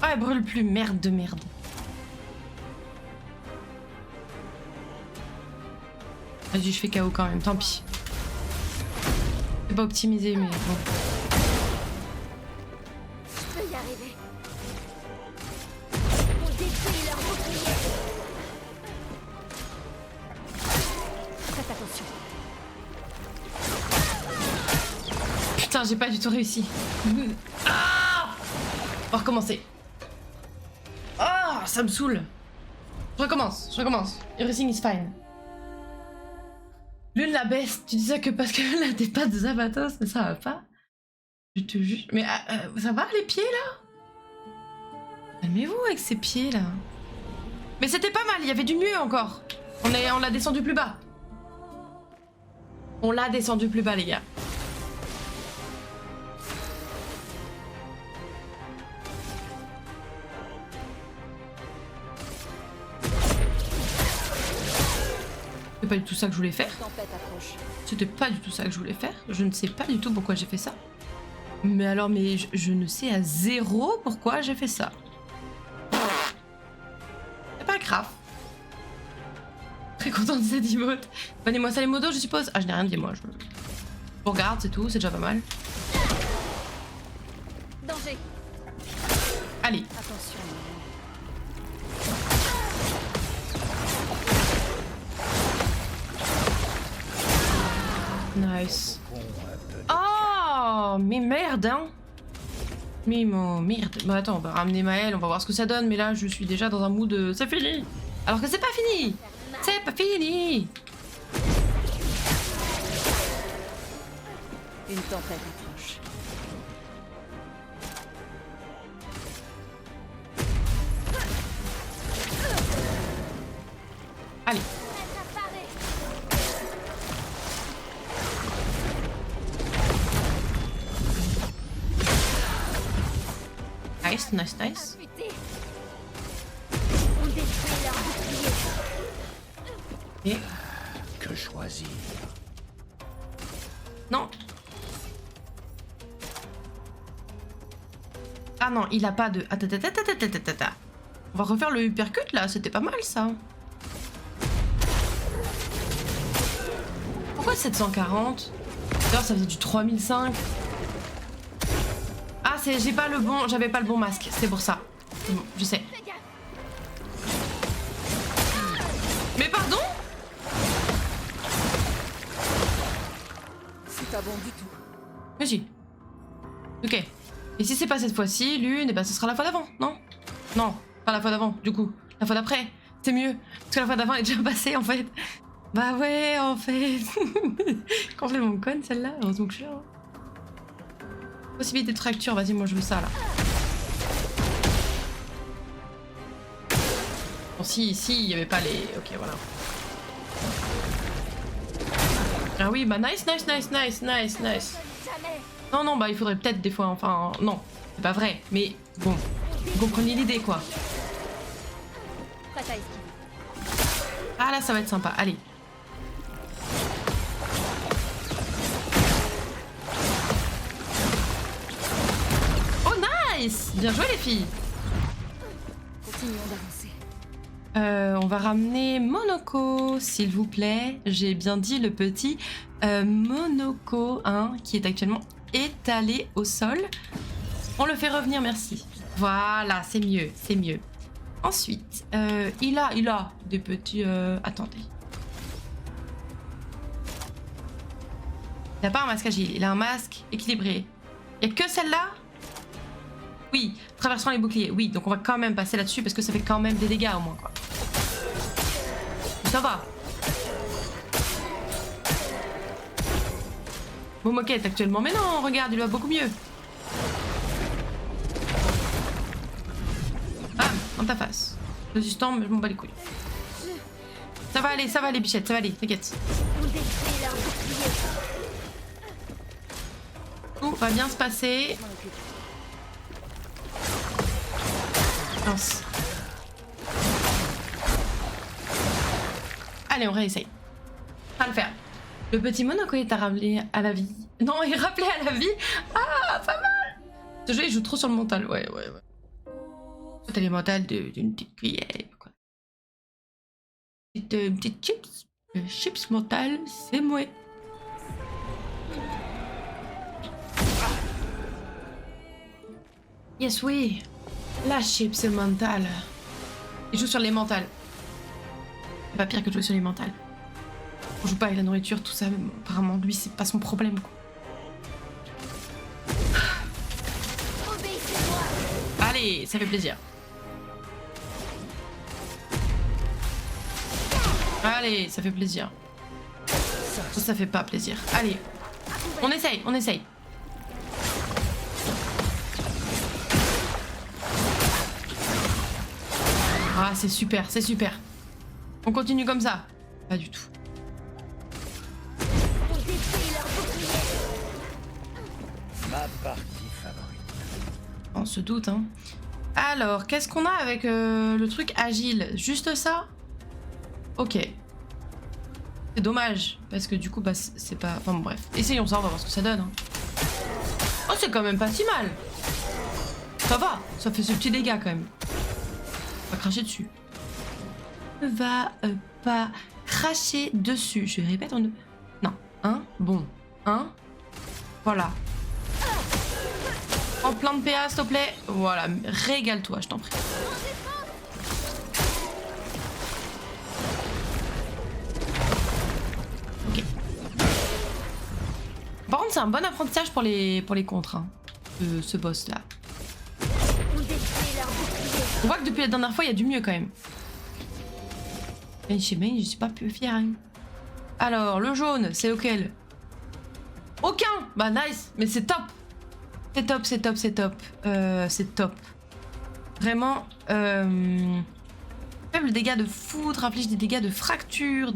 Ah, elle brûle plus. Merde de merde. Vas-y, je fais KO quand même, tant pis. C'est pas optimisé, mais bon. Je peux y arriver. On détruit leur bouclier. Faites attention. Putain, j'ai pas du tout réussi. Ah, on va recommencer. Ah, ça me saoule. Je recommence. Everything is fine. Lune la baisse, tu dis ça que parce que là t'es pas de Zabatos, mais ça va pas. Je te jure. Mais ça va les pieds là? Calmez-vous avec ces pieds là. Mais c'était pas mal, il y avait du mieux encore. On l'a descendu plus bas. On l'a descendu plus bas les gars. C'est pas du tout ça que je voulais faire. Tempête approche. C'était pas du tout ça que je voulais faire. Je ne sais pas du tout pourquoi j'ai fait ça. Mais alors, je ne sais à zéro pourquoi j'ai fait ça. C'est pas grave. Très contente de cette emote. Donnez-moi ça les modos, je suppose. Ah, je n'ai rien dit moi. Je regarde, c'est tout, c'est déjà pas mal. Danger. Allez. Attention. Nice. Oh, mais merde, hein. Mais merde. Bah attends, on va ramener Maëlle, on va voir ce que ça donne. Mais là, je suis déjà dans un mood c'est fini. Alors que c'est pas fini. C'est pas fini. Une tempête approche. Allez. Nice, nice, nice. On détruit leur bouclier. Et... Que choisir? Non. Ah non, il a pas de... Attends. On va refaire le uppercut là, c'était pas mal ça. Pourquoi 740? D'ailleurs ça faisait du 3005. Ah j'ai pas le bon... J'avais pas le bon masque, c'est pour ça. C'est bon, je sais. Mais pardon? C'est pas bon du tout. Mais si. Ok. Et si c'est pas cette fois-ci, Lune, et ben ce sera la fois d'avant, non? Non, pas la fois d'avant, du coup. La fois d'après, c'est mieux. Parce que la fois d'avant est déjà passée, en fait. Bah ouais, en fait. Complètement conne, celle-là. Heureusement que je suis là. Possibilité de fracture, vas-y, moi je veux ça, là. Bon, si, il y avait pas les... Ok, voilà. Ah oui, bah nice. Jamais. Non, non, bah il faudrait peut-être des fois, enfin, non, c'est pas vrai, mais bon, vous comprenez l'idée quoi. Prête à esquiver. Ah là, ça va être sympa, allez. Oh nice! Bien joué les filles! Continuons d'avancer. On va ramener Monoko, s'il vous plaît. J'ai bien dit le petit Monoko, hein, qui est actuellement étalé au sol. On le fait revenir, merci. Voilà, c'est mieux, c'est mieux. Ensuite, il a des petits... Attendez. Il n'a pas un masque agile, il a un masque équilibré. Il n'y a que celle-là? Oui, traversant les boucliers. Oui, donc on va quand même passer là-dessus parce que ça fait quand même des dégâts au moins, quoi. Ça va. Bon, moquette actuellement. Mais non, regarde, il va beaucoup mieux. Bam, dans ta face. Résistant, mais je m'en bats les couilles. Ça va aller, bichette, ça va aller, t'inquiète. On détruit leur bouclier. Tout va bien se passer. Je m'en occupe. Lance. Allez, on réessaye. On va le faire. Le petit Monoko est à rappeler à la vie. Non, il est rappelé à la vie. Ah, pas mal. Ce jeu, il joue trop sur le mental. Ouais. T'as les mentales d'une petite cuillère, quoi. Une petite chips. Chips mentales, c'est moi. Yes, oui. La chips mentale. Il joue sur les mentales. C'est pas pire que de jouer sur les mentales. On joue pas avec la nourriture, tout ça, mais bon, apparemment, lui, c'est pas son problème, quoi. Obéissez-moi. Allez, ça fait plaisir. Allez, ça fait plaisir. Ça fait pas plaisir. Allez, on essaye. Ah, c'est super. On continue comme ça. Pas du tout. On détruit leur bouclier. Ma partie favorite. On se doute, hein. Alors, qu'est-ce qu'on a avec le truc agile? Juste ça? Ok. C'est dommage, parce que du coup, bah, c'est pas... Enfin bon, bref. Essayons ça, on va voir ce que ça donne. Hein. Oh, c'est quand même pas si mal. Ça va, ça fait ce petit dégât quand même. On va cracher dessus. On va pas cracher dessus. Je répète, on ne... Non. Hein? Bon. Hein? Voilà. En plein de PA, s'il te plaît. Voilà, régale-toi, je t'en prie. Ok. Par contre, c'est un bon apprentissage pour les contres, hein, ce boss-là. On détruit leur bouclier. On voit que depuis la dernière fois, il y a du mieux quand même. Et chez Main, je suis pas plus fière. Hein. Alors, le jaune, c'est auquel? Aucun. Bah nice, mais c'est top. C'est top. C'est top. Vraiment, faible dégâts de foudre, inflige des dégâts de fracture,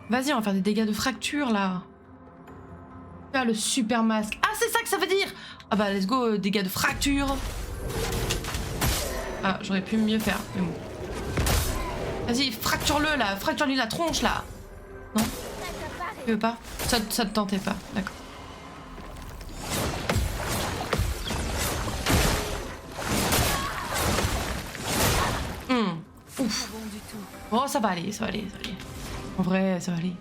Vas-y, on va faire des dégâts de fracture, là. Ah, le super masque. Ah, c'est ça que ça veut dire. Ah bah, let's go, dégâts de fracture. Ah, j'aurais pu mieux faire, mais bon. Vas-y, fracture-le, là. Fracture-lui la tronche, là. Non? Tu veux pas? Ça te tentait pas, d'accord. Ouf. Oh, ça va aller. En vrai, ça va aller.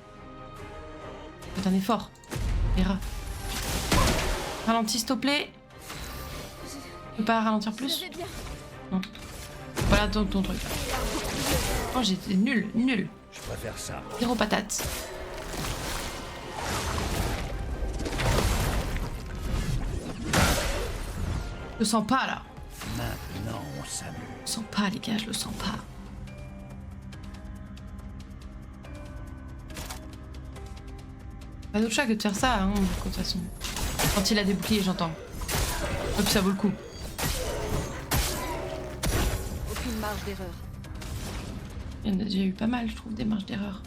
C'est un effort. Vera. Ralentis, s'il te plaît. Tu peux pas ralentir plus? Je vais bien. Non. Voilà ton truc. Oh, j'étais nul. Je préfère ça. Zéro patate. Je le sens pas, là. Maintenant, on s'amuse. Je le sens pas, les gars, je le sens pas. Pas d'autre choix que de faire ça, hein, de toute façon. Quand il a des boucliers, j'entends. Et puis ça vaut le coup. Aucune marge d'erreur. Il y en a déjà eu pas mal, je trouve, des marges d'erreur.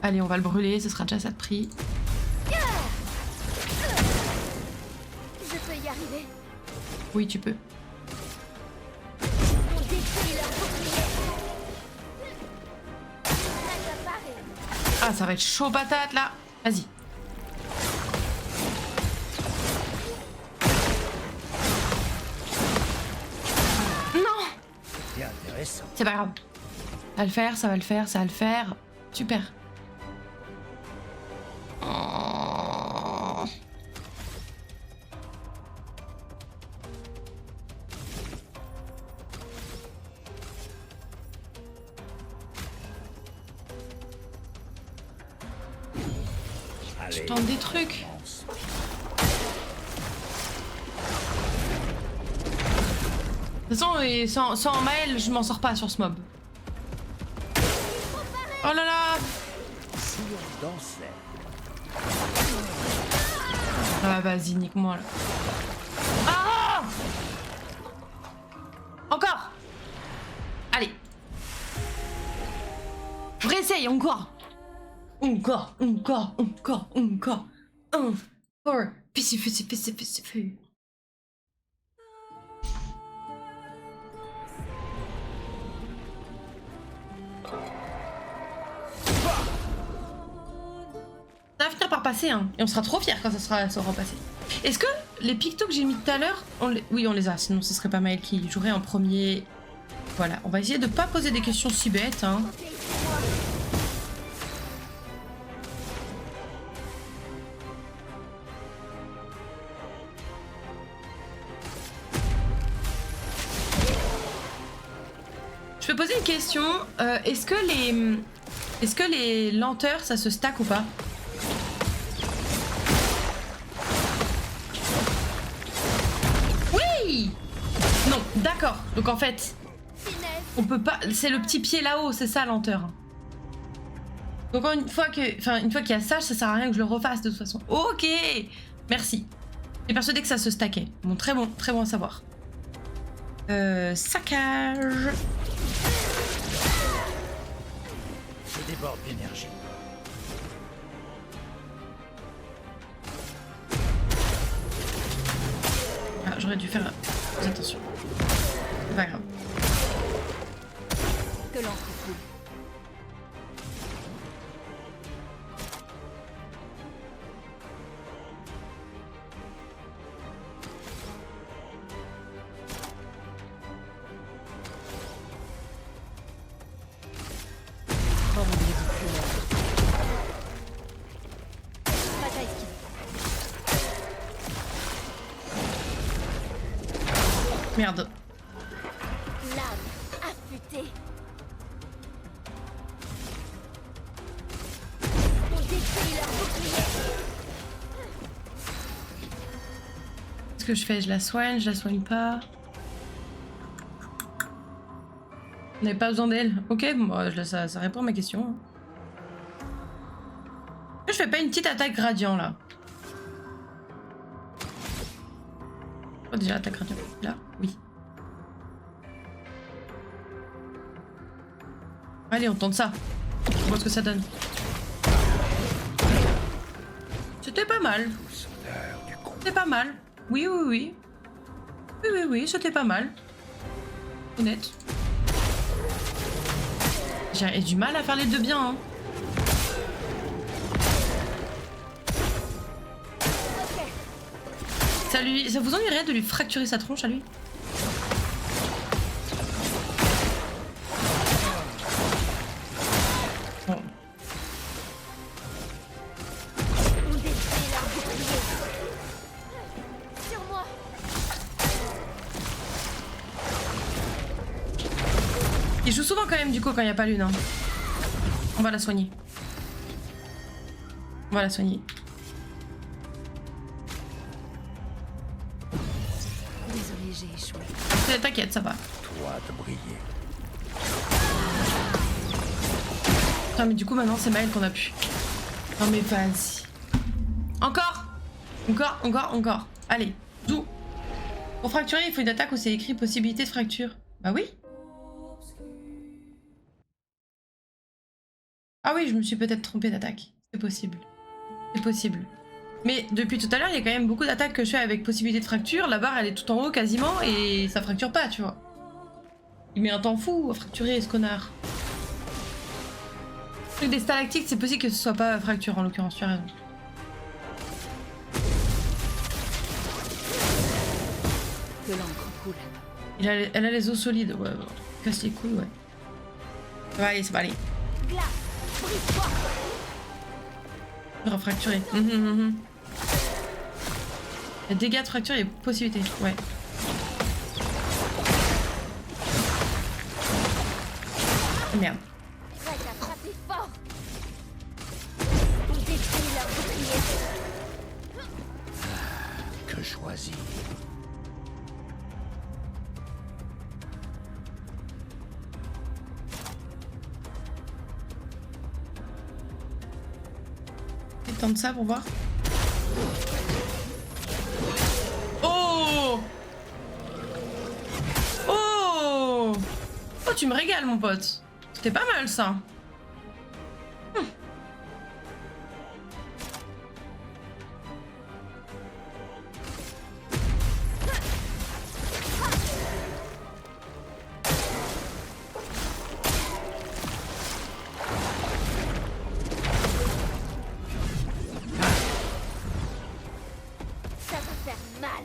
Allez, on va le brûler, ce sera déjà ça de prix. Je peux y arriver. Oui, tu peux. On détruit leur bouclier. Accaparé. Ah, ça va être chaud patate là. Vas-y. Non! C'est intéressant. C'est pas grave. Ça va le faire, ça va le faire, ça va le faire. Super. Oh. Je Allez, tente des trucs. avance. De toute façon, et sans Maël, je m'en sors pas sur ce mob. Oh là là! Si on dansait. Ah vas-y, nique-moi là. Ah! Encore! Allez. Réessaye, encore. Encore. Un, four. Fissu. Ça va finir par passer, hein. Et on sera trop fiers quand ça aura passé. Est-ce que les pictos que j'ai mis tout à l'heure, oui, on les a, sinon ce serait pas Maël qui jouerait en premier. Voilà, on va essayer de pas poser des questions si bêtes, hein. Je peux poser une question. Est-ce que les lenteurs, ça se stack ou pas? Oui! Non, d'accord. Donc en fait, on peut pas. C'est le petit pied là-haut, c'est ça lenteur. Donc une fois qu'il y a ça sert à rien que je le refasse de toute façon. Ok, merci. J'ai persuadé que ça se stackait. Bon, très bon à savoir. Saccage. Je déborde d'énergie. Ah, j'aurais dû faire plus attention. C'est pas grave. Que l'encre coule. Pas à esquiver. Merde. Lame affûtée. On détruit leur bouclier. Qu'est-ce que je fais? Je la soigne pas. On n'avait pas besoin d'elle. Ok, bon, ça répond à ma question. Je fais pas une petite attaque gradient là. Oh, déjà attaque gradient. Là, oui. Allez, on tente ça. On voit ce que ça donne. C'était pas mal. C'était pas mal. Oui, c'était pas mal. Honnête. J'ai du mal à faire les deux bien, hein. Ça vous ennuierait de lui fracturer sa tronche à lui? Bon. On détruit leur bouclier. Sur moi. Il joue souvent quand même du coup quand il n'y a pas lune, hein. On va la soigner. Désolée, j'ai échoué. T'inquiète, ça va. Toi de briller. Putain, mais du coup maintenant c'est Maël qu'on a pu. Non mais vas-y. Encore. Allez, zou. Pour fracturer, il faut une attaque où c'est écrit possibilité de fracture. Bah oui. Ah oui, je me suis peut-être trompée d'attaque. C'est possible. C'est possible. Mais depuis tout à l'heure, il y a quand même beaucoup d'attaques que je fais avec possibilité de fracture. La barre, elle est tout en haut quasiment et ça fracture pas, tu vois. Il met un temps fou à fracturer, ce connard. Le truc des stalactites, c'est possible que ce soit pas fracture en l'occurrence, tu as raison. Que l'encre coule. Elle a les os solides, ouais. Casse les couilles, ouais. Ça va aller, ça va aller. Glace, brise-toi. Refracturer. Les dégâts de fracture et possibilités, ouais. Oh, merde. Prête à frapper fort. On détruit leur bouclier. Que choisir? Tente ça pour voir. Oh! Oh! Oh, tu me régales, mon pote. C'était pas mal, ça. Ça va faire mal.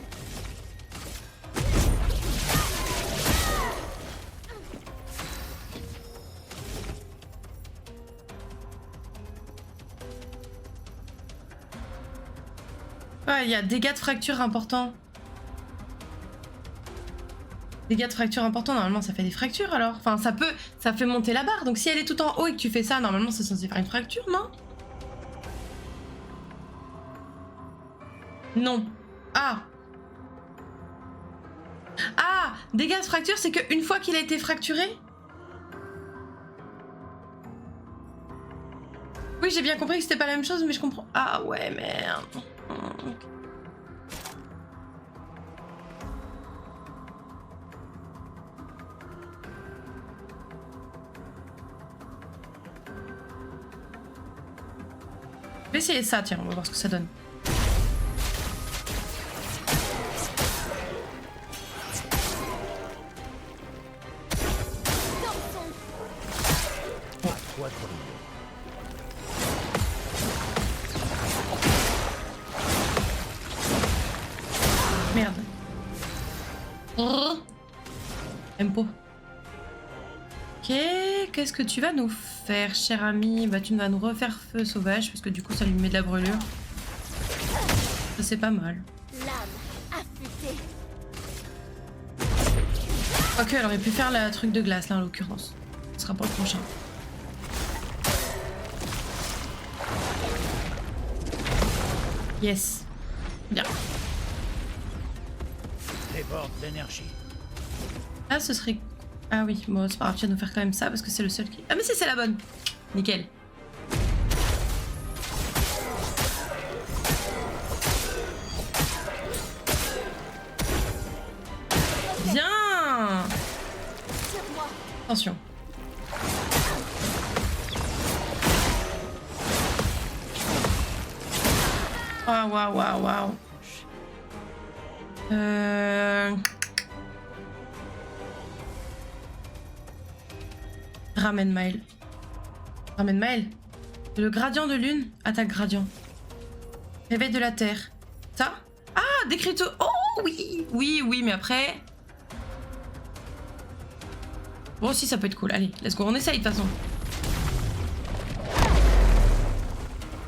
Ouais, il y a dégâts de fracture importants. Dégâts de fracture importants, normalement ça fait des fractures alors. Enfin, ça fait monter la barre. Donc si elle est tout en haut et que tu fais ça, normalement c'est censé faire une fracture, non? Non. Ah. Ah, dégâts de fracture, c'est qu'une fois qu'il a été fracturé. Oui, j'ai bien compris que c'était pas la même chose, mais je comprends. Ah ouais, merde. Je vais essayer ça, tiens, on va voir ce que ça donne. Toi de briller. Merde. J'aime pas. Ok, qu'est-ce que tu vas nous faire, cher ami? Bah, tu vas nous refaire feu sauvage, parce que du coup, ça lui met de la brûlure. Ça, c'est pas mal. Lame affûtée. Ok, elle aurait pu faire la truc de glace, là, en l'occurrence. Ce sera pour le prochain. Yes. Bien. Déborde d'énergie. Là, ce serait... Ah oui, bon, c'est pas grave, tu vas nous faire quand même ça, parce que c'est le seul qui... Ah mais si, c'est la bonne. Nickel. Bien. Tire-moi. Attention. Waouh, waouh, waouh, waouh. Ramène Mail. Ramène Mail. Le gradient de lune. Attaque gradient. Réveil de la terre. Ça? Ah, des cryptos. Oh oui. Oui, oui, mais après... Bon, si, ça peut être cool. Allez, let's go. On essaye, de toute façon.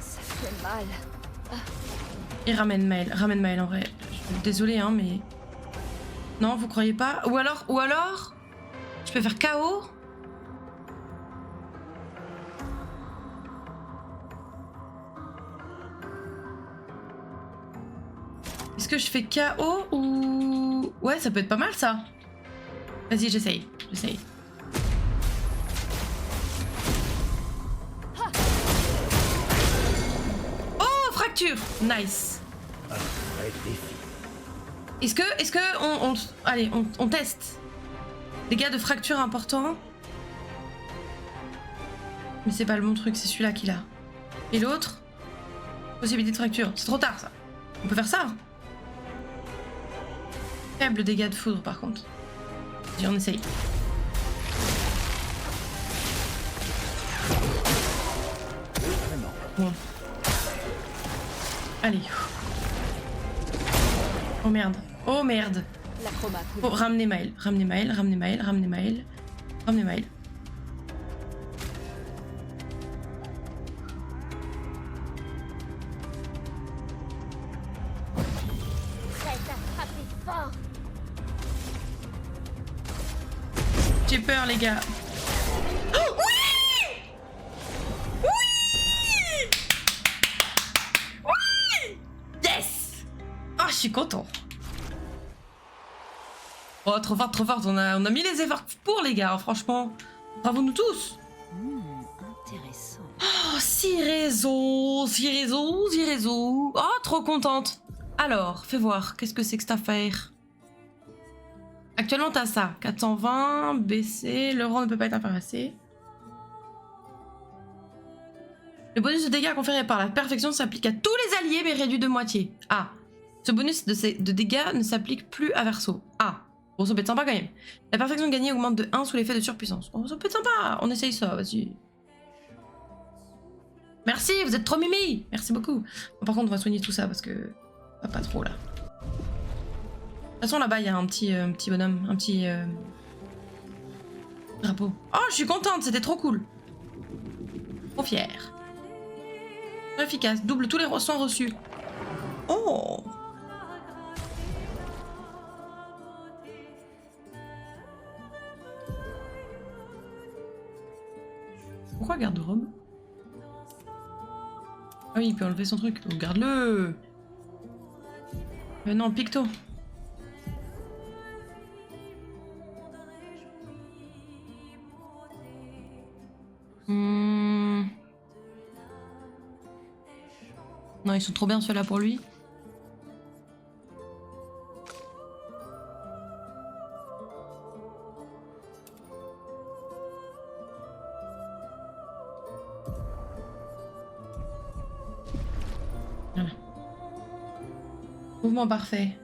Ça fait mal. Et ramène Mail en vrai. Désolée, hein, mais... Non, vous croyez pas? Ou alors... Je peux faire KO? Est-ce que je fais KO ou... Ouais, ça peut être pas mal, ça. Vas-y, j'essaye. Oh, fracture! Nice. Un vrai défi. Est-ce que allez, on teste. Dégâts de fracture importants. Mais c'est pas le bon truc, c'est celui-là qu'il a. Et l'autre? Possibilité de fracture. C'est trop tard ça. On peut faire ça. Faible dégâts de foudre par contre. Vas-y, on essaye. Bon. Allez. Oh merde. Oh merde. Oh, ramenez Maël. Ramenez Maël, ramenez Maël, ramenez Maël. Ramenez Maël. J'ai peur les gars. Oh, oui! Oui! Oui! Yes! Oh, je suis content. Oh, trop fort, trop fort. On a mis les efforts pour les gars, franchement. Bravo nous tous. Intéressant. Oh, 6 raisons, 6 raisons, 6 raisons. Oh, trop contente. Alors, fais voir, qu'est-ce que c'est que cette affaire? Actuellement, t'as ça. 420, baissé, le rang ne peut pas être inférieur à C. Le bonus de dégâts conféré par la perfection s'applique à tous les alliés, mais réduit de moitié. Ah. Ce bonus de dégâts ne s'applique plus à Verso. Ah. Bon, ça peut être sympa quand même. La perfection gagnée augmente de 1 sous l'effet de surpuissance. Oh, ça peut être sympa. On essaye ça, vas-y. Merci, vous êtes trop mimi. Merci beaucoup. Bon, par contre, on va soigner tout ça parce que... Pas trop, là. De toute façon, là-bas, il y a un petit bonhomme, un petit drapeau. Oh, je suis contente, c'était trop cool. Trop fière. Efficace, double tous les soins reçus. Oh! Pourquoi garde-robe? Ah oui, il peut enlever son truc, donc garde-le! Non, picto. Non, ils sont trop bien ceux-là pour lui. Voilà. Mouvement parfait.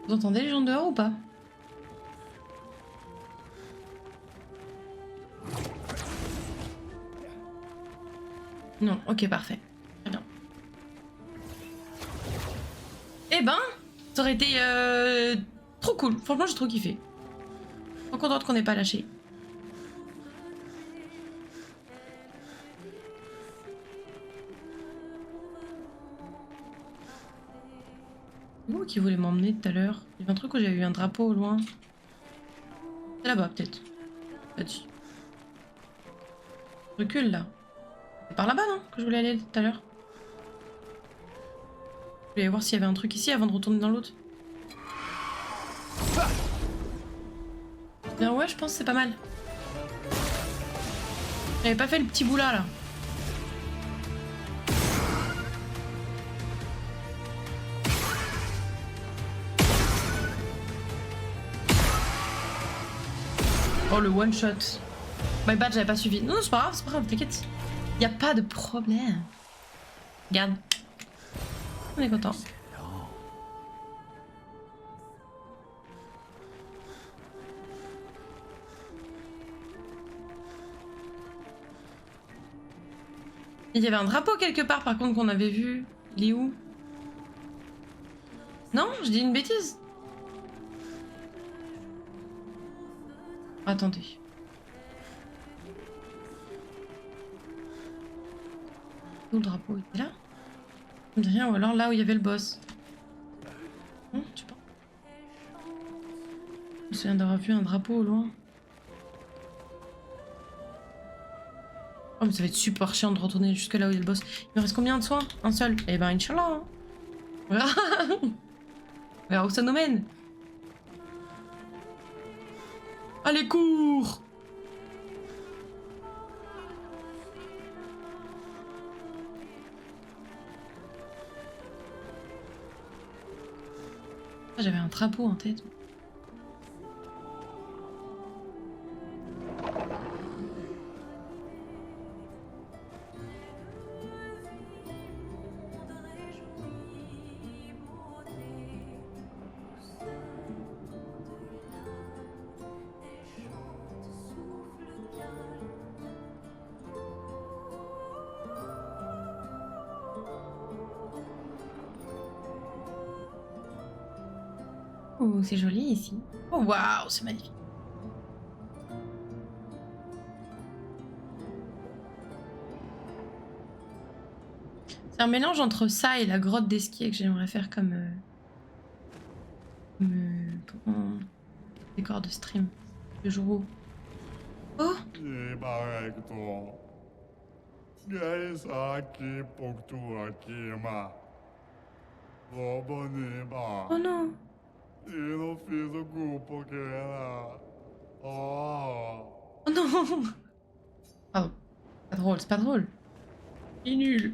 Vous entendez les gens dehors ou pas? Non, ok, parfait. Très bien. Eh ben, ça aurait été trop cool. Franchement, j'ai trop kiffé. Trop contente qu'on n'ait pas lâché. Où qui voulait m'emmener tout à l'heure? Il y avait un truc où j'avais vu un drapeau au loin. C'est là-bas, peut-être. Là-dessus. Recule, là. C'est par là-bas, non? Que je voulais aller tout à l'heure. Je voulais voir s'il y avait un truc ici avant de retourner dans l'autre. Bien, ouais, je pense que c'est pas mal. J'avais pas fait le petit bout là. Oh, le one shot. My bad, j'avais pas suivi. Non, c'est pas grave, t'inquiète. Y a pas de problème. Regarde. On est content. Il y avait un drapeau quelque part par contre qu'on avait vu. Il est où? Non, je dis une bêtise. Attendez. Où le drapeau était là? Je me dis rien, ou alors là où il y avait le boss. Non, je sais pas. Je me souviens d'avoir vu un drapeau au loin. Oh, mais ça va être super chiant de retourner jusque là où il y a le boss. Il me reste combien de soins? Un seul. Eh ben, Inch'Allah. Hein. Voilà. Mais alors où ça nous mène? Allez, cours! Ah, j'avais un trapeau en tête. Oh, c'est joli ici. Oh, waouh, c'est magnifique. C'est un mélange entre ça et la grotte d'Esquier que j'aimerais faire comme décor de stream. Le jour où... Oh! Oh non! Oh non! Pardon. Pas drôle, c'est pas drôle. Il est nul.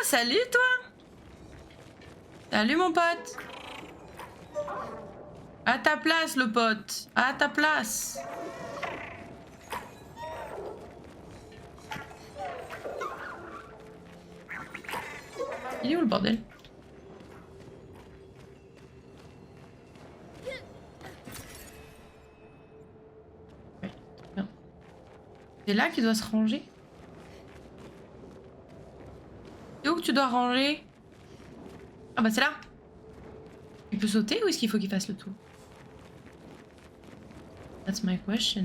Salut toi! Salut mon pote! À ta place le pote! À ta place! Il est où le bordel? Ouais, bien. C'est là qu'il doit se ranger? C'est où que tu dois ranger? Ah bah c'est là. Il peut sauter ou est-ce qu'il faut qu'il fasse le tour? That's my question.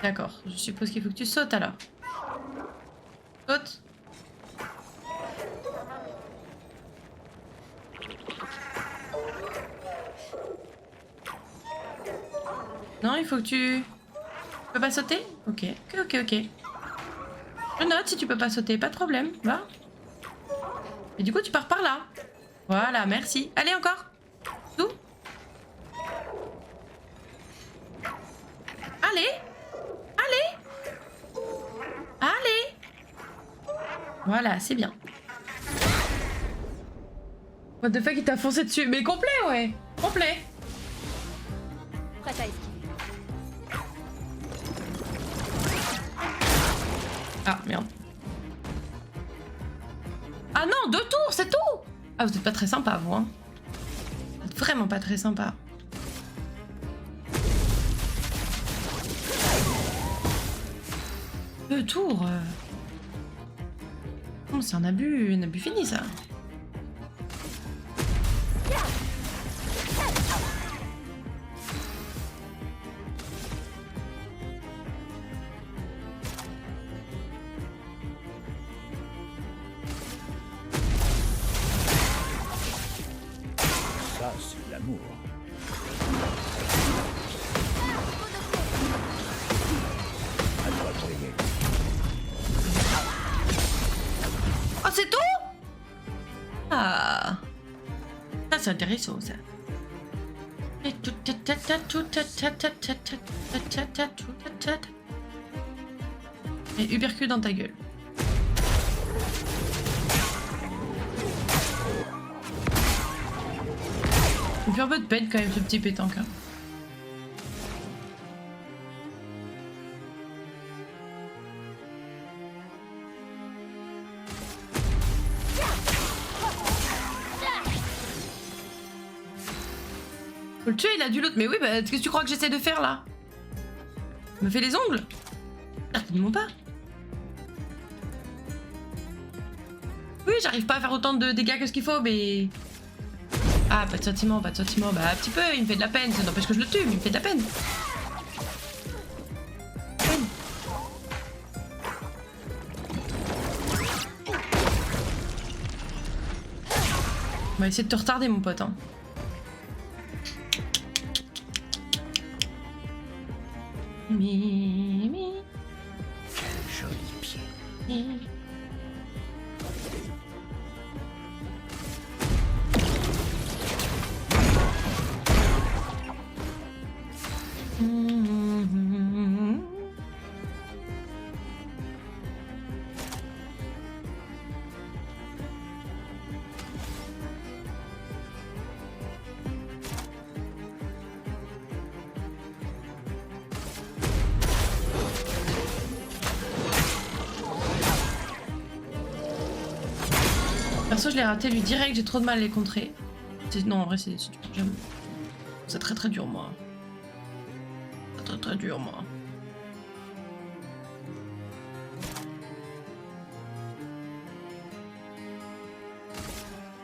D'accord, je suppose qu'il faut que tu sautes alors. Saute. Non, il faut que tu... Tu peux pas sauter? Ok, ok. Je note si tu peux pas sauter, pas de problème, va. Et du coup, tu pars par là. Voilà, merci. Allez, encore. Tout. Allez. Voilà, c'est bien. What the fuck, il t'a foncé dessus. Mais complet, ouais. Complet. Prête à esquiver. Ah, merde. Ah non, 2 tours, c'est tout. Ah, vous êtes pas très sympa, vous, hein. Vous êtes vraiment pas très sympa. Deux tours. Oh, c'est un abus fini, ça. Ça, c'est l'amour. À toi de briller. Oh, c'est tout? Ah. Ça, c'est intéressant, ça. Et Ubercule dans ta gueule. Il fait un peu de peine quand même, ce petit pétanque. Hein. Faut le tuer, il a du loot. Mais oui, bah, qu'est-ce que tu crois que j'essaie de faire là? Me fait les ongles? Certainement pas. Oui, j'arrive pas à faire autant de dégâts que ce qu'il faut, mais... Ah, pas de sentiment, pas de sentiment. Bah, un petit peu, il me fait de la peine. Ça n'empêche que je le tue, mais il me fait de la peine. On va essayer de te retarder, mon pote. Hein. Mimi. Quel joli pied. Perso, je l'ai raté lui direct, j'ai trop de mal à les contrer. Non, en vrai, c'est dur. J'aime. C'est très très dur, moi. C'est très très dur, moi.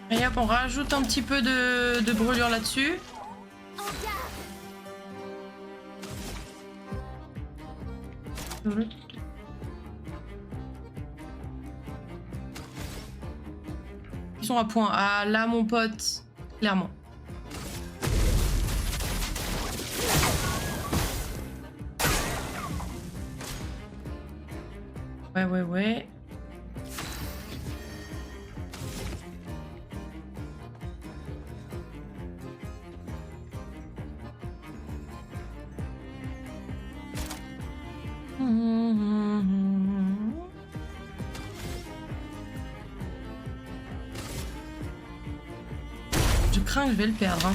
Et hop, on rajoute un petit peu de brûlure là-dessus. Ils sont à point. Ah là, mon pote, clairement. Ouais. Je crains que je vais le perdre. Hein.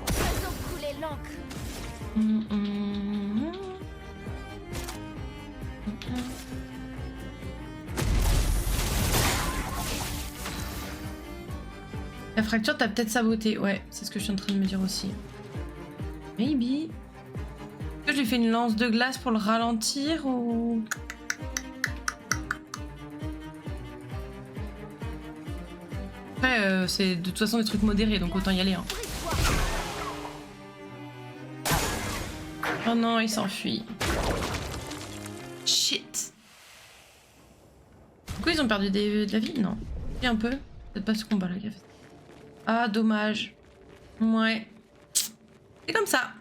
Faisons couler l'encre. La fracture t'a peut-être saboté. Ouais, c'est ce que je suis en train de me dire aussi. Maybe. Est-ce que je lui fais une lance de glace pour le ralentir ou... Après, c'est de toute façon des trucs modérés, donc autant y aller. Hein. Oh non, il s'enfuit. Shit. Pourquoi ils ont perdu de la vie? Non. Et un peu. Peut-être pas ce combat là. Ah, dommage. Ouais. C'est comme ça.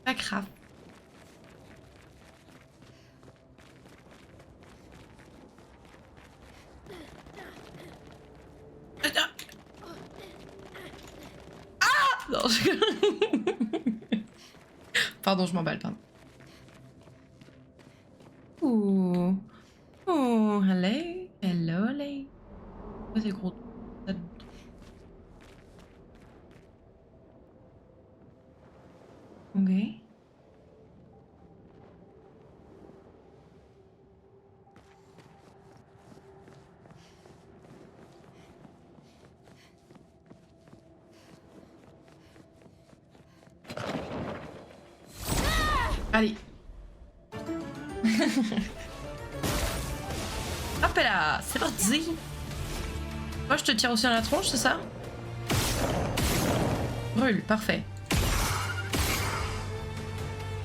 Pas grave. Ah non, pardon, je m'emballe, pardon. Ouh. Oh, hello. Hello, hello. Oh, c'est gros. Ok. Allez. Hop là, c'est parti. Moi je te tire aussi dans la tronche, c'est ça? Brûle, parfait.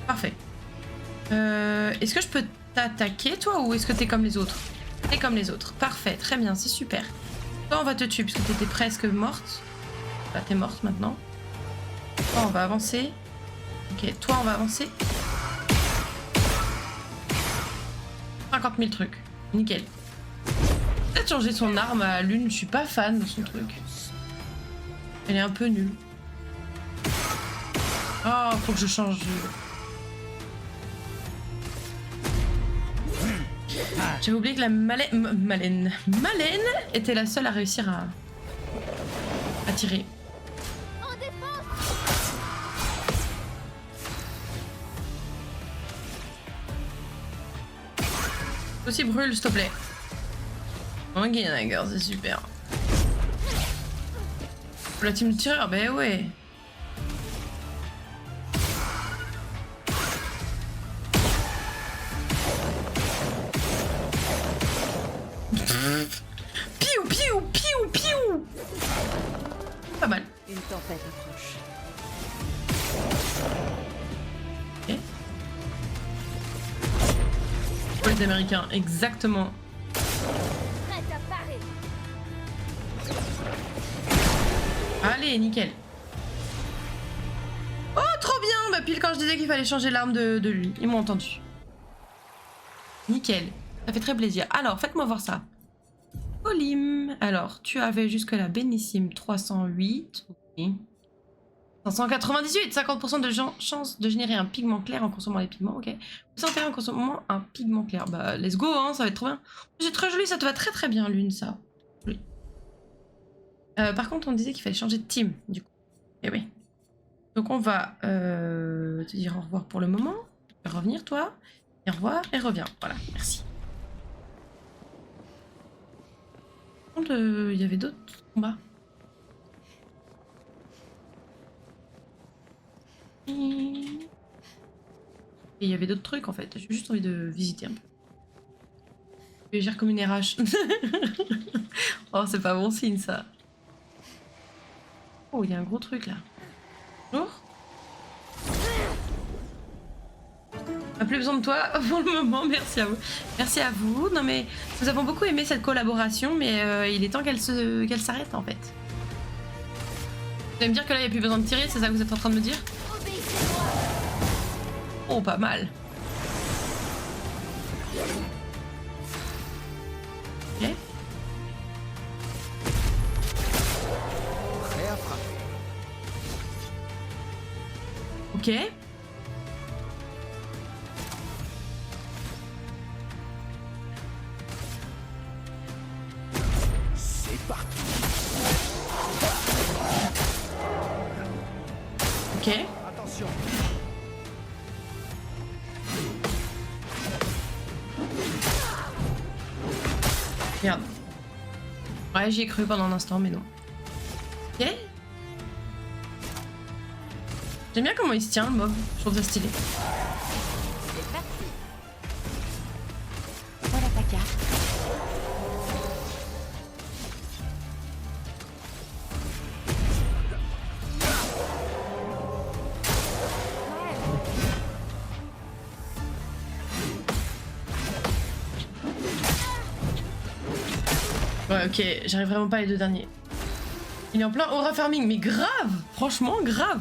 Parfait. Est-ce que je peux t'attaquer toi ou est-ce que t'es comme les autres? T'es comme les autres. Parfait, très bien, c'est super. Toi on va te tuer puisque t'étais presque morte. Bah t'es morte maintenant. Toi on va avancer. Ok, toi on va avancer. 50 000 trucs. Nickel. Peut-être changer son arme à l'une, je suis pas fan de son truc. Elle est un peu nulle. Oh, faut que je change. J'avais oublié que la Malène était la seule à réussir à tirer. Aussi brûle, s'il te plaît. Ok, d'accord, c'est super. La team de tireurs, ben ouais. Piou, piou, piou, piou. Pas mal. Une tempête approche. Ok. Pour les Américains, exactement. Prête à parer. Allez, nickel. Oh, trop bien. Bah, pile quand je disais qu'il fallait changer l'arme de lui. Ils m'ont entendu. Nickel. Ça fait très plaisir. Alors, faites-moi voir ça. Olim. Alors, tu avais jusque-là Bénissime 308. Ok. 598. 50% de chance de générer un pigment clair en consommant les pigments. Ok. 101 en consommant un pigment clair. Bah, let's go, hein. Ça va être trop bien. C'est très joli. Ça te va très très bien, Lune, ça. Oui. Par contre, on disait qu'il fallait changer de team, du coup. Eh oui. Donc, on va te dire au revoir pour le moment. Tu vas revenir, toi. Et au revoir, et reviens. Voilà, merci. Il y avait d'autres combats. Et il y avait d'autres trucs en fait. J'ai juste envie de visiter un peu. Je vais gérer comme une RH. Oh, c'est pas bon signe ça. Oh, il y a un gros truc là. Bonjour. On n'a plus besoin de toi pour le moment, merci à vous. Merci à vous. Non mais nous avons beaucoup aimé cette collaboration, mais il est temps qu'elle s'arrête en fait. Vous allez me dire que là il n'y a plus besoin de tirer, c'est ça que vous êtes en train de me dire? Obéissez-moi. Oh, pas mal. Ok. Prêt à frapper. Ok. C'est parti. Ok. Attention. Merde. Ouais, j'y ai cru pendant un instant, mais non. Ok. J'aime bien comment il se tient, le mob. Je trouve ça stylé. C'est parti. Voilà ta carte. Ouais, ok, j'arrive vraiment pas les deux derniers. Il est en plein aura farming, mais grave! Franchement, grave!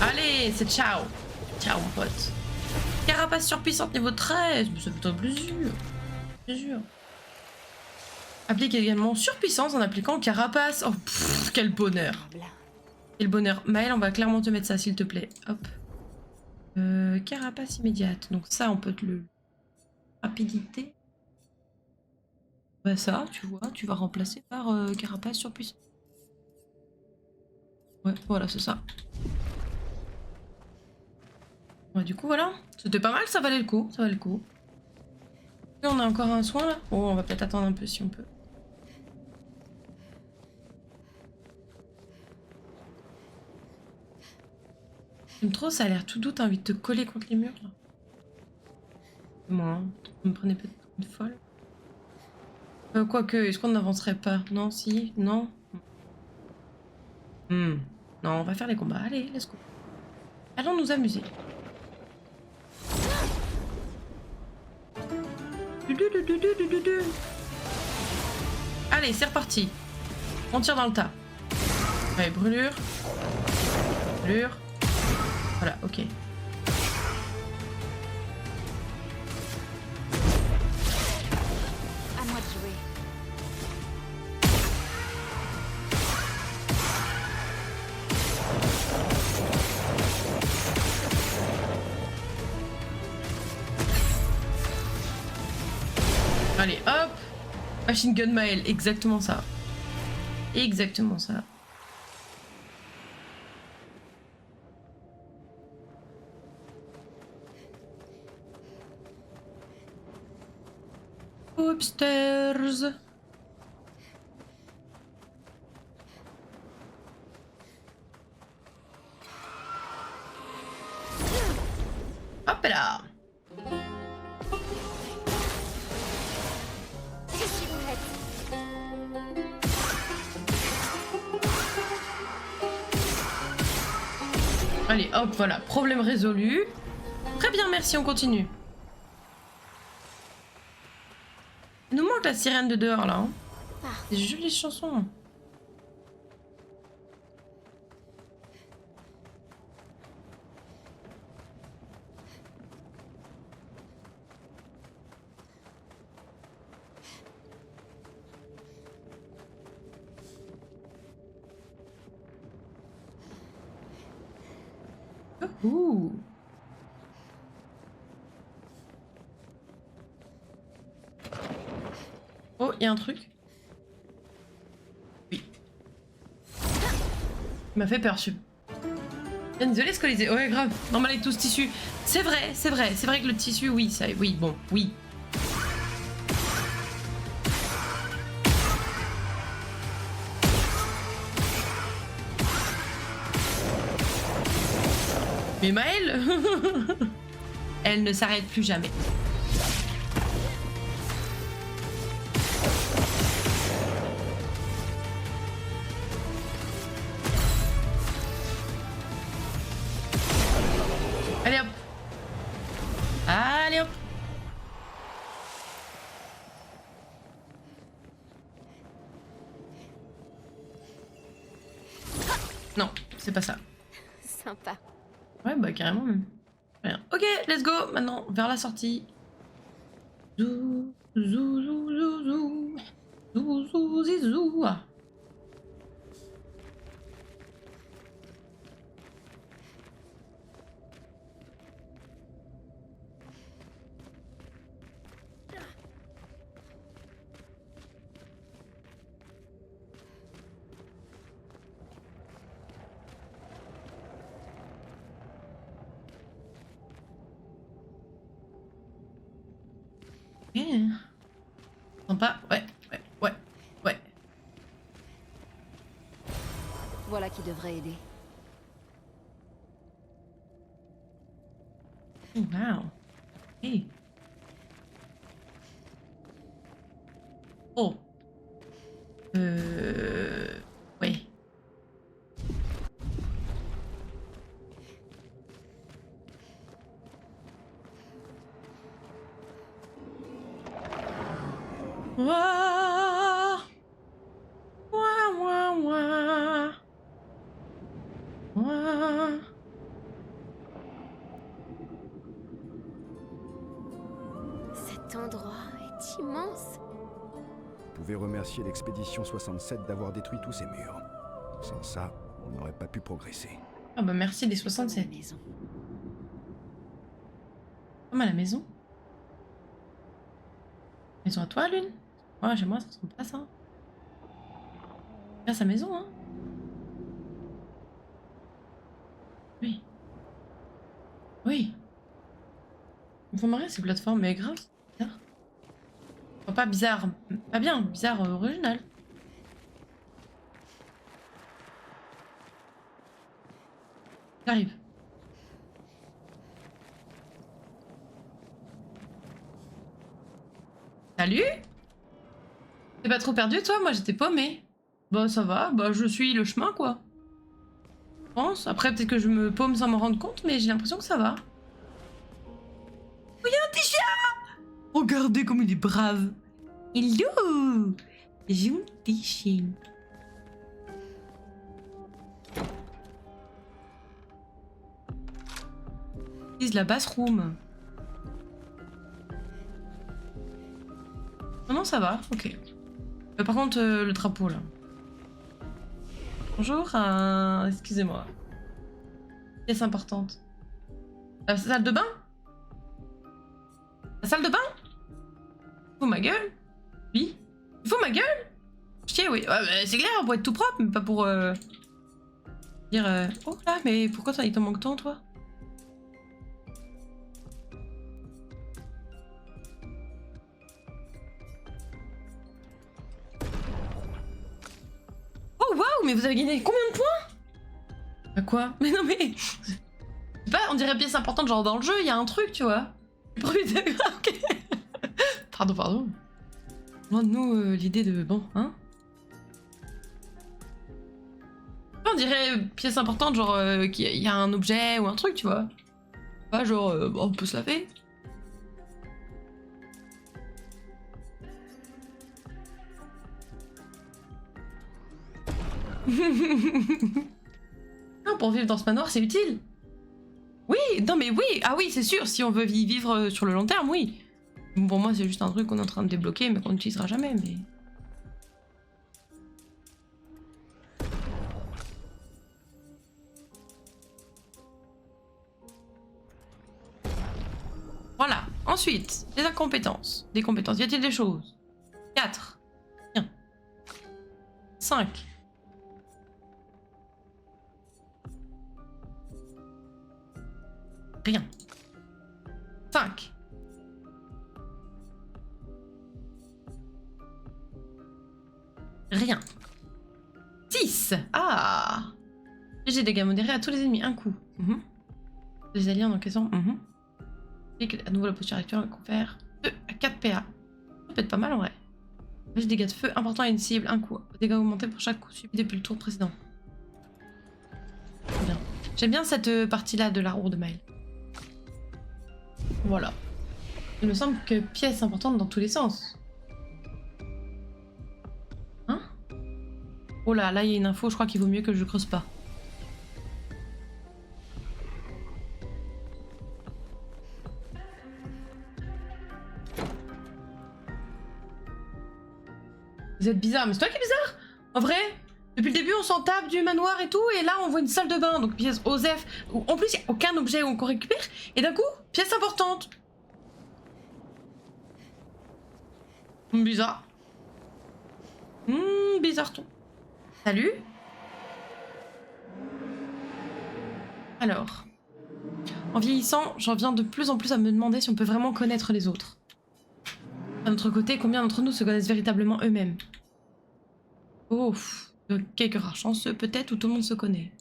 Allez, c'est ciao! Ciao, mon pote. Carapace surpuissante niveau 13, mais ça fait un plaisir. Plaisir. Applique également surpuissance en appliquant carapace. Oh, pff, quel bonheur! Quel bonheur. Maëlle, on va clairement te mettre ça, s'il te plaît. Hop. Carapace immédiate. Donc ça, on peut te le... Rapidité. Bah ça, tu vois, tu vas remplacer par carapace surpuissant. Ouais, voilà, c'est ça. Ouais, du coup, voilà. C'était pas mal, ça valait le coup. Ça valait le coup. Et on a encore un soin, là. Oh, on va peut-être attendre un peu si on peut. J'aime trop, ça a l'air tout doux, t'as envie de te coller contre les murs, là. Moi, hein, vous me prenez peut-être pour une folle. Quoique, est-ce qu'on n'avancerait pas? Non, si, non. Non, on va faire les combats. Allez, let's go. Allons nous amuser. Allez, c'est reparti. On tire dans le tas. Ouais, brûlure. Brûlure. Voilà, ok. À moi de jouer. Allez, hop. Machine Gun Maëlle, exactement ça. Exactement ça. Upstairs. Hop là. Je suis prête. Allez, hop, voilà. Problème résolu. Très bien, merci, on continue. Il nous manque la sirène de dehors, là. Hein. Des jolies chansons. Ouh. Oh, il y a un truc. Oui. Il m'a fait peur, je... Bien désolé, scolisé. Ouais, grave. Normal avec tout ce tissu. C'est vrai, c'est vrai. C'est vrai que le tissu, oui, ça... Oui, bon, oui. Mais Maëlle, elle ne s'arrête plus jamais. Allez hop. Allez hop. Non, c'est pas ça. Sympa. Ouais, bah carrément même. Rien. Ok, let's go. Maintenant, vers la sortie. Zou, zou, zou, zou, zou. Zou, zou, zizou. Sympa, ouais. Voilà qui devrait aider. Oh, wow. Hey. Oh. Ouais. Ouah. Ouah, ouah, ouah. Ouah. Cet endroit est immense. Vous pouvez remercier l'expédition 67 d'avoir détruit tous ces murs. Sans ça, on n'aurait pas pu progresser. Ah bah merci les 67. Comme la maison. Comme à la maison. Maison à toi, Lune? Ouais, chez moi, ça ressemble pas à ça. Là, sa maison, hein. Oui. Oui. Il me faut marrer ces plateformes, mais grave, c'est bizarre. Enfin, pas bizarre, pas bien, bizarre original. J'arrive. Salut? T'es pas trop perdu toi? Moi j'étais paumée. Bah ça va, bah je suis le chemin quoi. Je pense. Après peut-être que je me paume sans m'en rendre compte, mais j'ai l'impression que ça va. Oh, y a un petit chien! Regardez comme il est brave. Hello! Gentil chien. Utilise la bathroom. Non, non, ça va, ok. Par contre, le drapeau, là. Bonjour, excusez-moi. Pièce importante. La salle de bain? La salle de bain? Il faut ma gueule? Oui. Il faut ma gueule? Chier, oui. Ouais, bah, c'est clair, pour être tout propre, mais pas pour... dire... Oh là, mais pourquoi il t'en manque tant, toi? Oh waouh, mais vous avez gagné combien de points? À quoi? Mais non mais... Je sais pas, on dirait pièce importante, genre dans le jeu, il y a un truc, tu vois. Premier degré, ok. Pardon. Loin de nous, l'idée de... Bon, hein. On dirait pièce importante, genre qu'il y a un objet ou un truc, tu vois. Pas genre, on peut se laver. Non, pour vivre dans ce manoir, c'est utile. Oui, non mais oui, ah oui, c'est sûr, si on veut y vivre sur le long terme, oui. Pour moi, c'est juste un truc qu'on est en train de débloquer, mais qu'on n'utilisera jamais, mais... Voilà. Ensuite, les incompétences. Des compétences. Y a-t-il des choses? 4. Rien. 5. Rien. 5. Rien. 6. Ah. J'ai dégâts modérés à tous les ennemis. Un coup. Les alliés en encaissant. Et que à nouveau la posture actuelle confère 2 à 4 PA. Ça peut être pas mal en vrai. J'ai des dégâts de feu importants à une cible. Un coup. Dégâts augmentés pour chaque coup subi depuis le tour précédent. Bien. J'aime bien cette partie-là de la roue de mail. Voilà. Il me semble que pièce importante dans tous les sens. Hein? Oh là, là il y a une info, je crois qu'il vaut mieux que je creuse pas. Vous êtes bizarre, mais c'est toi qui es bizarre! En vrai, depuis le début on s'en tape du manoir et tout, et là on voit une salle de bain, donc pièce OSEF, où en plus il n'y a aucun objet qu'on récupère, et d'un coup, pièce importante. Bizarre. Bizarre ton. Salut. Alors. En vieillissant, j'en viens de plus en plus à me demander si on peut vraiment connaître les autres. D'un autre côté, combien d'entre nous se connaissent véritablement eux-mêmes? Oh, de quelques rares chanceux peut-être où tout le monde se connaît.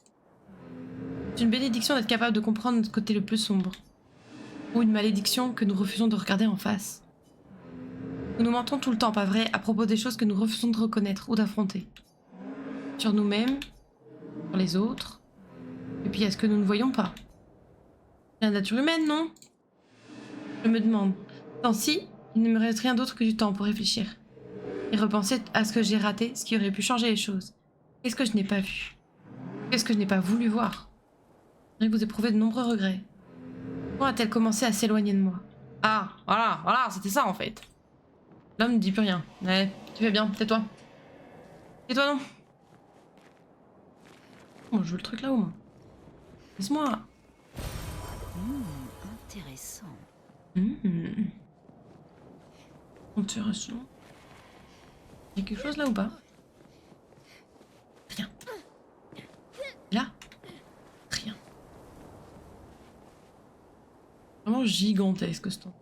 C'est une bénédiction d'être capable de comprendre notre côté le plus sombre. Ou une malédiction que nous refusons de regarder en face. Nous nous mentons tout le temps, pas vrai, à propos des choses que nous refusons de reconnaître ou d'affronter. Sur nous-mêmes, sur les autres, et puis à ce que nous ne voyons pas. C'est la nature humaine, non? Je me demande. Tant-si, il ne me reste rien d'autre que du temps pour réfléchir. Et repenser à ce que j'ai raté, ce qui aurait pu changer les choses. Qu'est-ce que je n'ai pas vu? Qu'est-ce que je n'ai pas voulu voir? Et vous éprouvez de nombreux regrets. Pourquoi a-t-elle commencé à s'éloigner de moi? Ah, voilà, c'était ça en fait. L'homme ne dit plus rien. Ouais, tu fais bien, tais-toi. Tais-toi non. Bon, je veux le truc là-haut, moi. Laisse-moi. Intéressant. Intéressant. Il y a quelque chose là ou pas? Rien. Là? Rien. Vraiment gigantesque ce temps.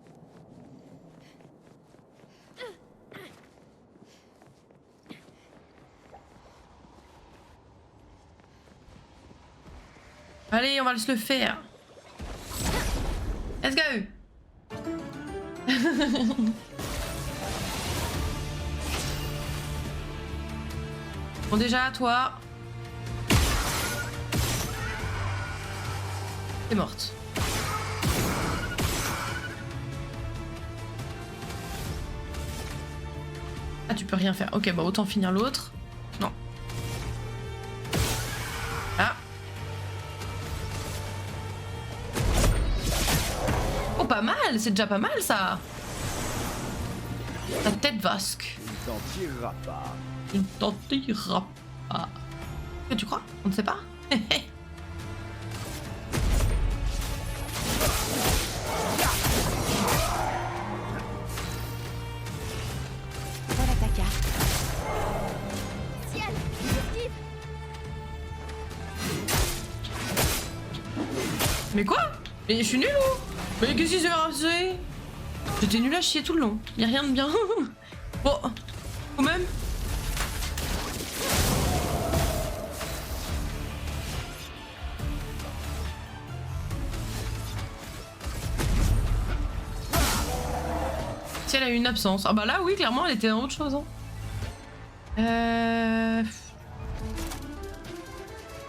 Allez, on va se le faire. Let's go. Bon déjà, toi... T'es morte. Ah, tu peux rien faire. Ok, bah autant finir l'autre. Non. Ah. Oh, pas mal. C'est déjà pas mal, ça. La tête vasque. Il t'en tirera pas. Il t'en tirera pas. Que tu crois? On ne sait pas. Voilà ta carte. Ciel, esquive. Mais quoi? Mais je suis nulle ou? Mais qu'est-ce qui s'est passé? J'étais nulle à chier tout le long. Y'a rien de bien. Bon, quand même. si elle a eu une absence. Ah bah là, oui, clairement, elle était dans autre chose. Hein.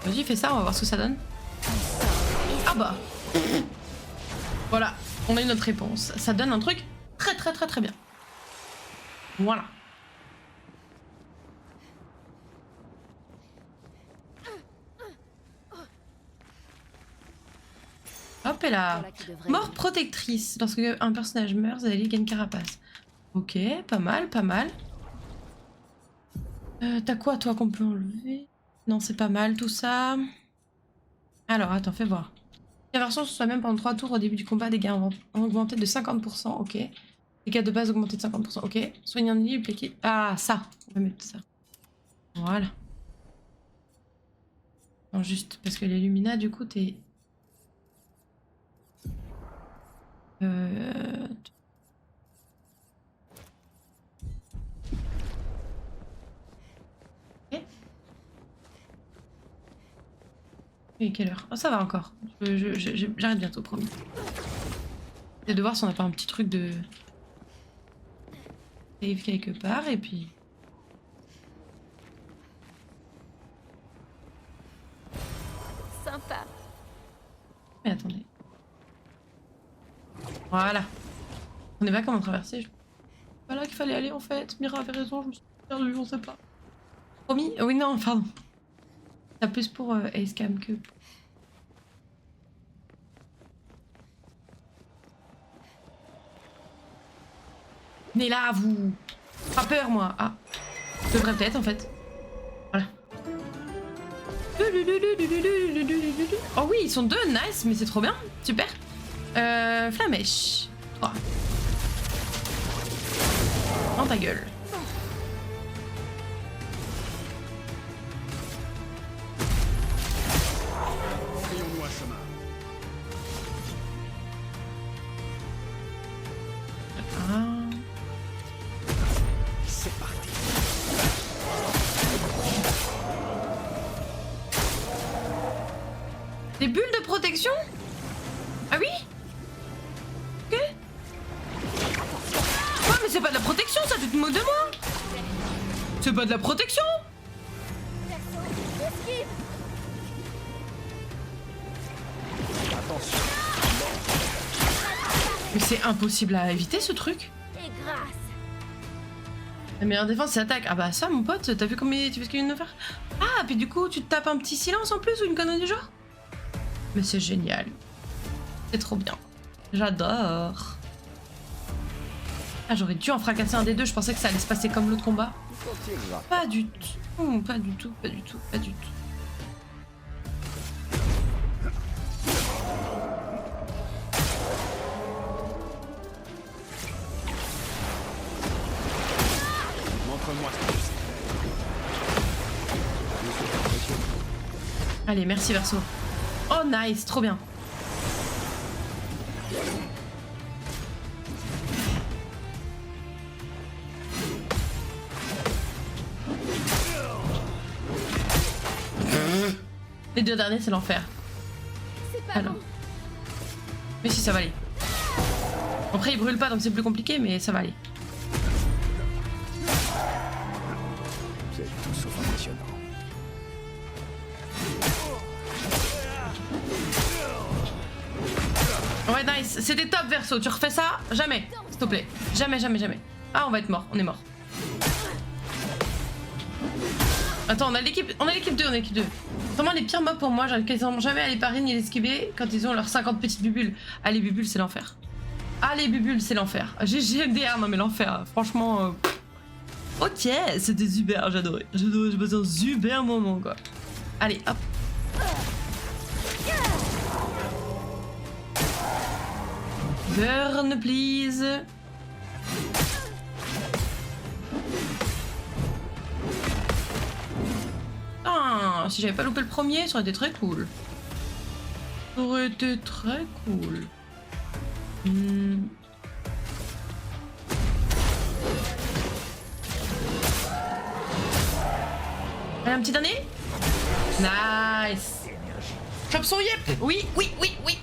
Vas-y, fais ça, on va voir ce que ça donne. Ah bah. Voilà, on a eu notre réponse. Ça donne un truc très bien. Voilà. Hop, et là. Voilà qui devrait Mort aider. protectrice. Lorsque un personnage meurt, vous allez gagner carapace. Ok, pas mal, pas mal. T'as quoi, toi, qu'on peut enlever? Non, c'est pas mal, tout ça. Alors, attends, fais voir. La version soit même pendant 3 tours au début du combat, dégâts ont augmenté de 50%, ok. Dégâts de base augmentés de 50%, ok. Soignez un ennemi, plaqué. Ah, ça. On va mettre ça. Voilà. Non, juste parce que les Lumina, du coup, t'es... Ok. Et quelle heure? Oh, ça va encore. J'arrête bientôt, promis. C'est de voir si on n'a pas un petit truc de... save quelque part, et puis... Sympa. Mais attendez. Voilà. On n'est pas comment traverser. C'est pas là qu'il fallait aller en fait. Mira avait raison, je me suis perdue, on sait pas. Promis? Oui, non, pardon. C'est plus pour Acecam que... Mais là, vous... Pas peur, moi. Ah. Je devrais peut-être, en fait. Voilà. Oh oui, ils sont deux, nice, mais c'est trop bien. Super. Flamèche. 3. Dans ta gueule. Frayons-nous un chemin. Ah. C'est parti. Des bulles de protection? Ah oui? Ok. Ouais, mais c'est pas de la protection, ça, tu te moques de moi? C'est pas de la protection? Esquive. Attention. Mais c'est impossible à éviter, ce truc. Et grâce. La meilleure défense, c'est l'attaque. Ah bah ça, mon pote, t'as vu combien tu fais ce qu'il vient de faire? Ah, puis du coup, tu te tapes un petit silence en plus ou une connerie du genre? Mais c'est génial. C'est trop bien. J'adore. Ah, j'aurais dû en fracasser un des deux, je pensais que ça allait se passer comme l'autre combat. Pas du tout, pas du tout, pas du tout, pas du tout. Montre-moi ce que tu sais. Allez, merci Verso. Oh nice, trop bien. Les deux derniers, c'est l'enfer. C'est pas Alors. bon. Mais si, ça va aller. Après, il brûle pas, donc c'est plus compliqué, mais ça va aller. Vous êtes tout sauf impressionnant. Ouais, nice. C'était top, Verso. Tu refais ça? Jamais. S'il te plaît. Jamais, jamais, jamais. Ah, on va être mort. On est mort. Attends, on a l'équipe 2, on a l'équipe 2. Vraiment, les pires mobs pour moi, j'arrive quasiment jamais à les parer ni à les esquiver quand ils ont leurs 50 petites bubules. Ah, les bubules, c'est l'enfer. Ah, les bubules, c'est l'enfer. GG MDR, non mais l'enfer. Franchement, ok, c'était super, j'adorais. J'ai passé un super moment, quoi. Allez, hop. Burn, please. Ah, si j'avais pas loupé le premier, ça aurait été très cool. Ça aurait été très cool. Allez, un petit dernier. Nice. Chope son yep. Oui, oui, oui, oui.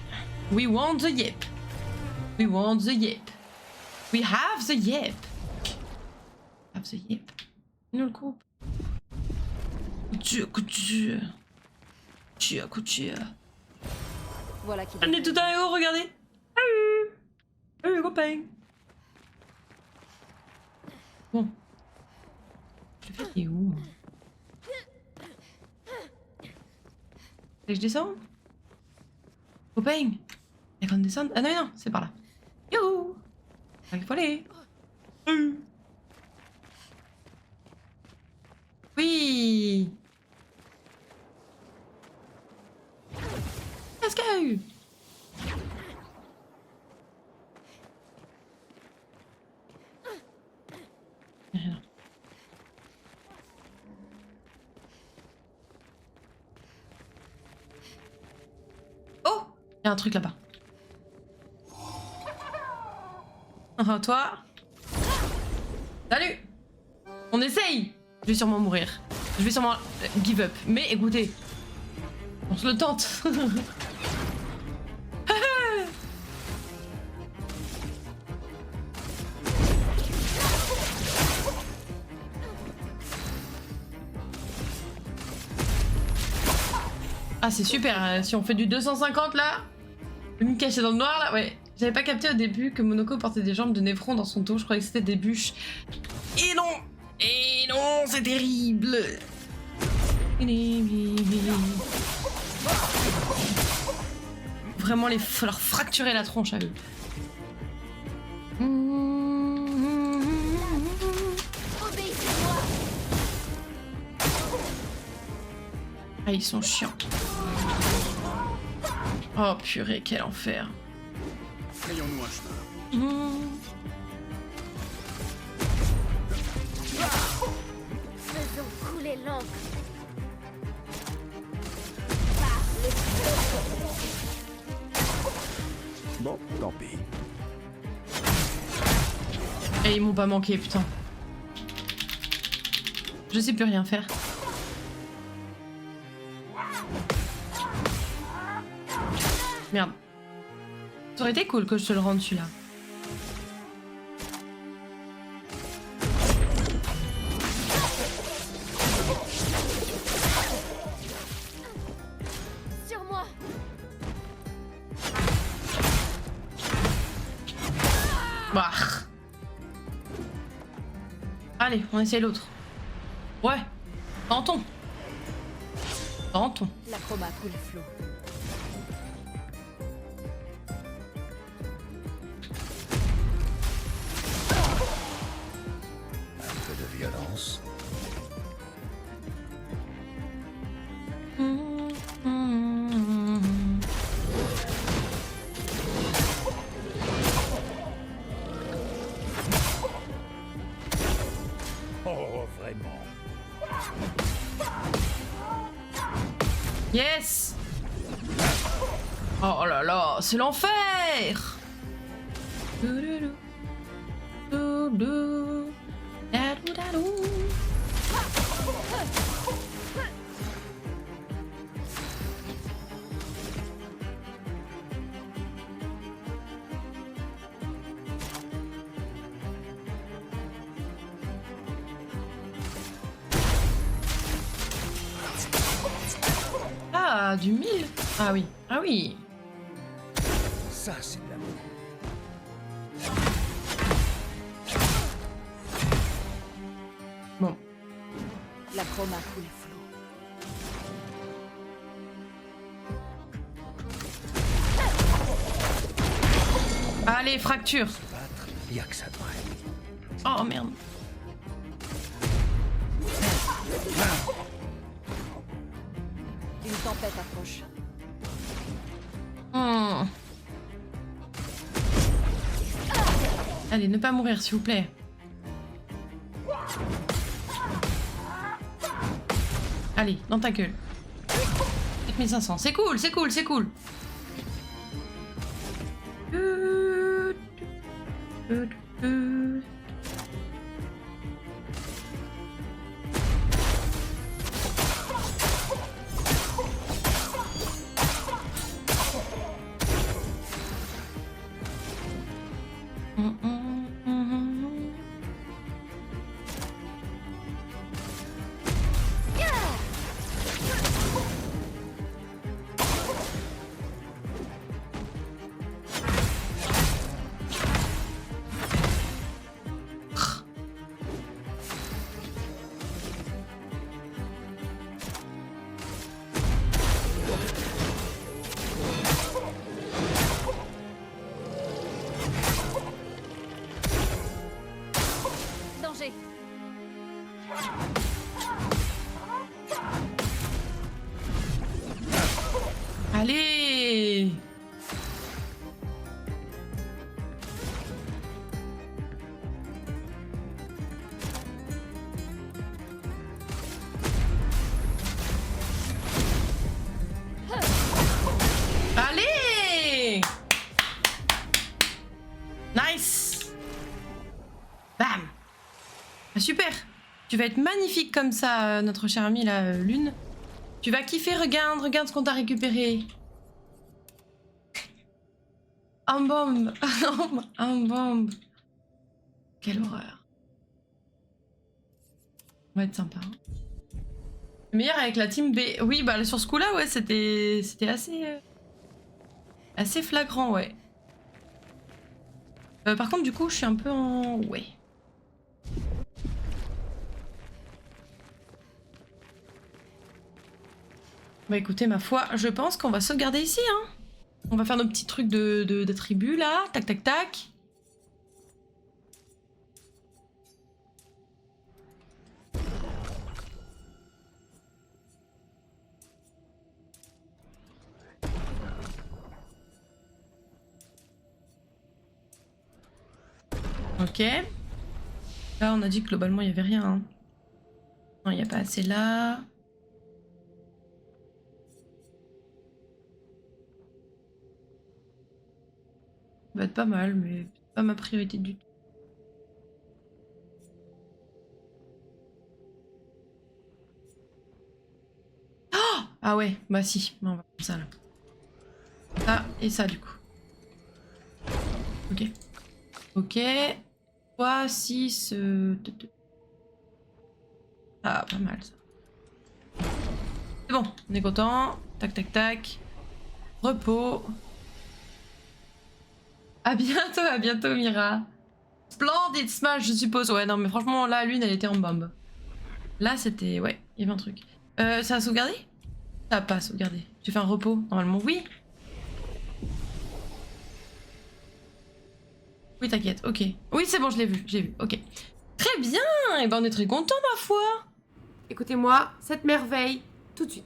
We want the yep. We want the yep. We have the yep. Have the yep. Nous le coupe. Couture. Couture. Voilà qui On est tout en haut, regardez. Salut. Salut, copain. Bon. Le fait, il est où? Et je descends? Copain. Il y a qu'on descende? Ah non, non, c'est par là. Yo. Il faut aller. Oui. Let's go. Rien. Oh, il y a un truc là-bas. Ah, toi. Salut. On essaye. Je vais sûrement mourir. Je vais sûrement give up. Mais écoutez, on se le tente. Ah, c'est super. Si on fait du 250 là, me cacher dans le noir là, ouais. J'avais pas capté au début que Monoko portait des jambes de Néphron dans son dos. Je croyais que c'était des bûches. Et non. Et non, c'est terrible. Vraiment, faut leur fracturer la tronche à eux. obéissez-moi. Ah, ils sont chiants. Oh purée, quel enfer. Frayons-nous un chemin. Faisons couler l'encre. Bon, tant pis. Et ils m'ont pas manqué, putain. Je sais plus rien faire. Merde. Ça aurait été cool que je te le rende celui-là. Sur moi. Bah. Allez, on essaie l'autre. Ouais. Tentons. Tentons. La chroma coule flot. Un peu de violence. Oh, vraiment. Yes. Oh là là, c'est l'enfer. Ah, du 1000. Ah oui, ah oui. Ça, c'est de l'amour. Bon. La chroma coule flot. Allez, fracture. Battre, y a que ça de vrai. Oh merde. Une tempête approche. Hmm. Allez, ne pas mourir, s'il vous plaît. Allez, dans ta gueule. 4500, c'est cool, c'est cool, c'est cool. super. Tu vas être magnifique comme ça, notre cher ami, la Lune. Tu vas kiffer, regarde ce qu'on t'a récupéré. Un bombe. Un bombe. Quelle horreur. On va être sympa. Hein. Meilleur avec la team B. Oui, bah sur ce coup-là, ouais, c'était assez flagrant, ouais. Par contre, du coup, je suis un peu en... Ouais. Bah écoutez, ma foi, je pense qu'on va sauvegarder ici, hein. On va faire nos petits trucs de tribu, là. Tac, tac, tac. Ok. Là, on a dit que globalement, il n'y avait rien. Hein. Non, il n'y a pas assez là. Ça va être pas mal, mais pas ma priorité du tout. Oh ah ouais, bah si. Bon, on va faire ça là. Ça et ça du coup. Ok. Ok. 3, 6... Ah, pas mal ça. C'est bon, on est content. Tac, tac, tac. Repos. À bientôt Mira. Splendid Smash, je suppose. Ouais, non, mais franchement, là, Lune, elle était en bombe. Là, c'était... Ouais, il y avait un truc. Ça a sauvegardé? Ça a pas sauvegardé. J'ai fait un repos, normalement, oui. Oui, t'inquiète, ok. Oui, c'est bon, je l'ai vu, ok. Très bien, et ben on est très contents, ma foi. Écoutez-moi, cette merveille, tout de suite.